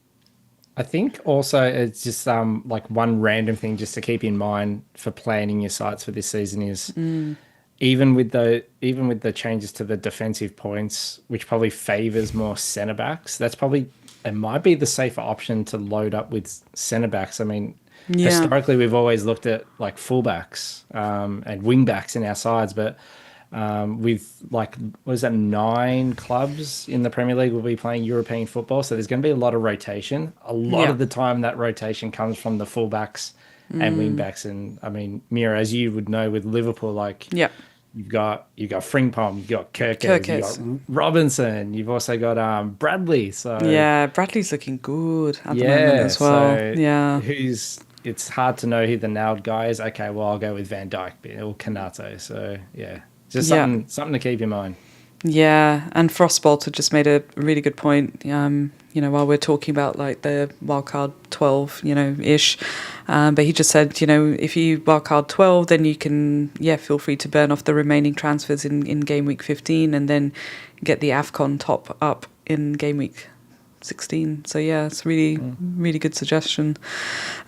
I think also it's just like one random thing just to keep in mind for planning your sites for this season is even with the changes to the defensive points, which probably favors more centre backs, it might be the safer option to load up with centre backs. I mean, historically we've always looked at like fullbacks and wing backs in our sides, but with like, what is that, 9 clubs in the Premier League will be playing European football, so there's going to be a lot of rotation. A lot of the time that rotation comes from the fullbacks and wing backs. And I mean, Mira, as you would know with Liverpool, like you've got Frimpong, you've got Kirkes, you've got Robinson, you've also got Bradley. So yeah, Bradley's looking good at the moment as well. So it's hard to know who the nailed guy is. Okay, well, I'll go with Van Dijk or Kanato. So yeah, just something to keep in mind. Yeah, and Frostbolter just made a really good point. While we're talking about like the wildcard 12, ish, but he just said, if you wildcard 12, then you can, feel free to burn off the remaining transfers in game week 15, and then get the AFCON top up in game week 16. So yeah, it's really good suggestion.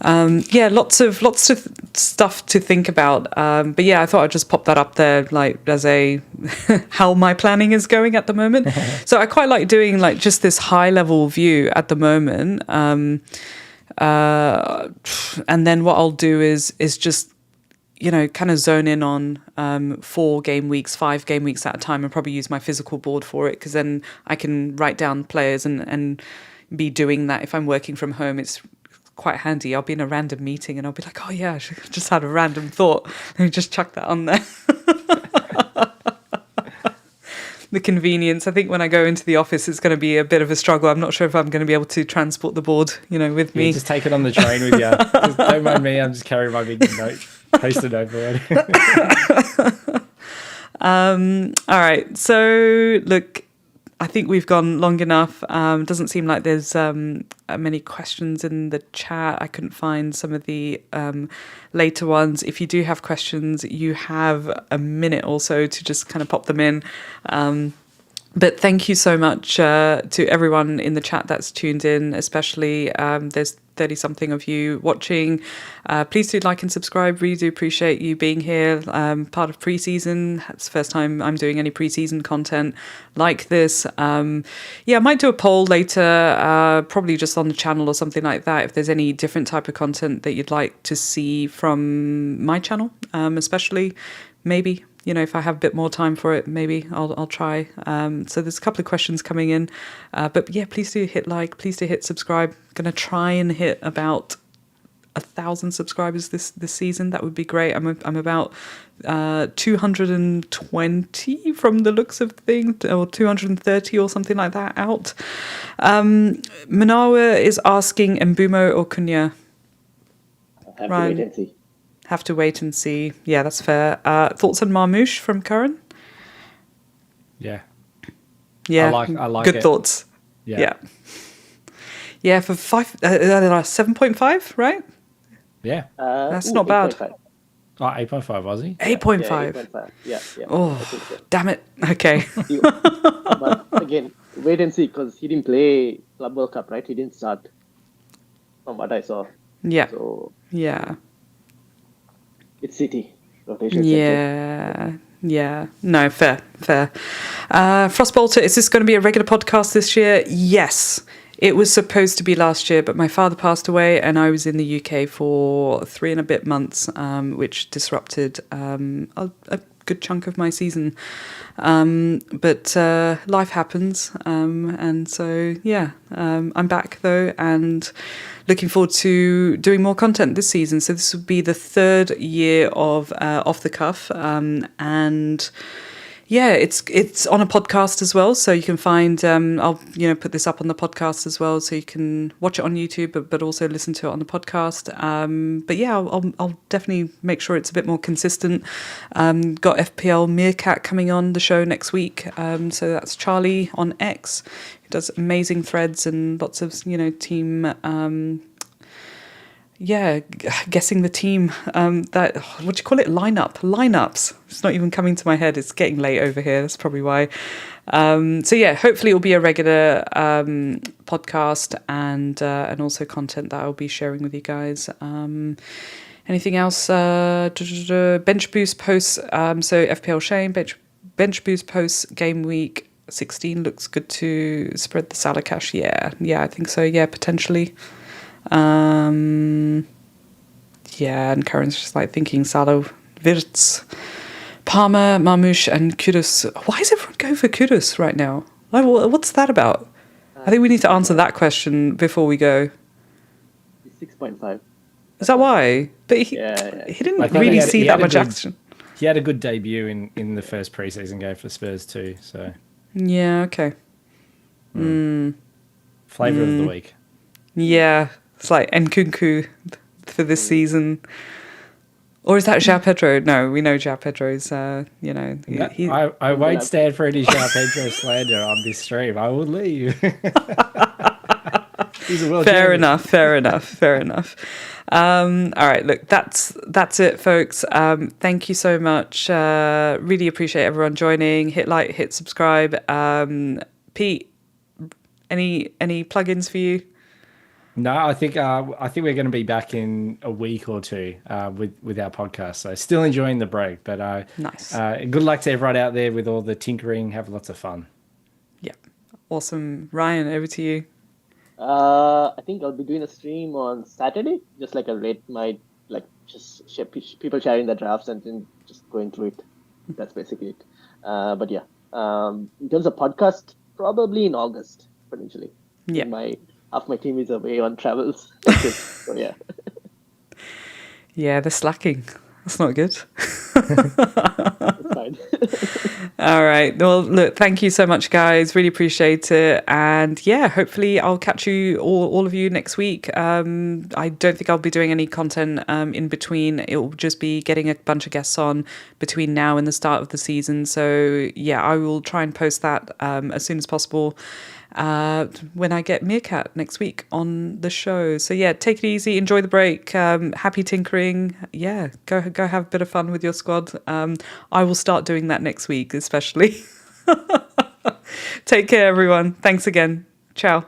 Lots of stuff to think about. But yeah, I thought I'd just pop that up there, like as a how my planning is going at the moment. So I quite like doing like just this high level view at the moment. And then what I'll do is just kind of zone in on 4 game weeks, 5 game weeks at a time, and probably use my physical board for it, because then I can write down players and be doing that. If I'm working from home, it's quite handy. I'll be in a random meeting and I'll be like, oh yeah, I just had a random thought. Let me just chuck that on there. The convenience. I think when I go into the office, it's going to be a bit of a struggle. I'm not sure if I'm going to be able to transport the board, with me. Just take it on the train with you. Just don't mind me. I'm just carrying my big post-it note already. All right. So look, I think we've gone long enough. Doesn't seem like there's many questions in the chat. I couldn't find some of the later ones. If you do have questions, you have a minute or so to just kind of pop them in. But thank you so much to everyone in the chat that's tuned in, especially there's 30-something of you watching. Please do like and subscribe. Really do appreciate you being here. Part of pre-season. It's the first time I'm doing any pre-season content like this. I might do a poll later, probably just on the channel or something like that, if there's any different type of content that you'd like to see from my channel, especially. Maybe, if I have a bit more time for it, maybe I'll try. So there's a couple of questions coming in. But yeah, please do hit like, please do hit subscribe. Going to try and hit about 1,000 subscribers this season. That would be great. I'm about 220 from the looks of things, or 230 or something like that out. Manawa is asking Mbumo or Cunha. Have to wait and see. Have to wait and see. Yeah, that's fair. Thoughts on Marmouche from Curran? Yeah. Yeah. I like good it. Thoughts. Yeah. Yeah, for 7.5, right? Yeah. That's not bad. 8.5. Oh, 8.5, was he? 8.5. 8.5. Yeah. Oh, so. damn it. Okay. But again, wait and see, because he didn't play Club World Cup, right? He didn't start, from what I saw. Yeah. So Yeah. it's City rotation. Yeah. No, fair. Frostbolter, is this going to be a regular podcast this year? Yes. It was supposed to be last year, but my father passed away and I was in the UK for 3 and a bit months, which disrupted a good chunk of my season. But life happens. And so, I'm back though and looking forward to doing more content this season. So this will be the 3rd year of Off the Cuff. And yeah, it's on a podcast as well. So you can find, I'll put this up on the podcast as well. So you can watch it on YouTube, but also listen to it on the podcast. But yeah, I'll definitely make sure it's a bit more consistent. Got FPL Meerkat coming on the show next week. So that's Charlie on X. He does amazing threads and lots of, team, guessing the team, that, what do you call it? Lineups. It's not even coming to my head. It's getting late over here. That's probably why. So yeah, hopefully it'll be a regular podcast and also content that I'll be sharing with you guys. Anything else? Bench boost posts. So FPL Shane, bench boost posts game week 16 looks good to spread the Salah cash. Yeah, I think so. Yeah, potentially. And Karen's just like thinking Salah, Wirtz, Palmer, Marmouche, and Kudus. Why is everyone going for Kudus right now? Like, what's that about? I think we need to answer that question before we go. 6.5. Is that why? But he didn't really see that much action. He had a good debut in the first preseason game for Spurs too. So yeah, okay. Flavour of the week. Yeah, it's like Nkunku for this season. Or is that João Pedro? No, we know João Pedro's, I won't stand for any João Pedro slander on this stream. I will leave. He's a world champion. Fair enough. All right, look, that's it, folks. Thank you so much. Really appreciate everyone joining. Hit like, hit subscribe. Pete, any plugins for you? No, I think we're going to be back in a week or two with our podcast. So still enjoying the break, but nice. Good luck to everyone out there with all the tinkering. Have lots of fun. Yeah, awesome. Ryan, over to you. I think I'll be doing a stream on Saturday, just like a rate my just people sharing the drafts and then just going through it. That's basically it. But yeah, in terms of podcast, probably in August potentially. Yeah. In my half my team is away on travels. So yeah. Yeah, they're slacking. That's not good. It's fine. All right. Well, look, thank you so much, guys. Really appreciate it. And yeah, hopefully I'll catch you all of you next week. I don't think I'll be doing any content in between. It will just be getting a bunch of guests on between now and the start of the season. So yeah, I will try and post that as soon as possible when I get Meerkat next week on the show. So yeah, take it easy, enjoy the break, happy tinkering. Yeah, go have a bit of fun with your squad. I will start doing that next week, especially. Take care, everyone. Thanks again. Ciao.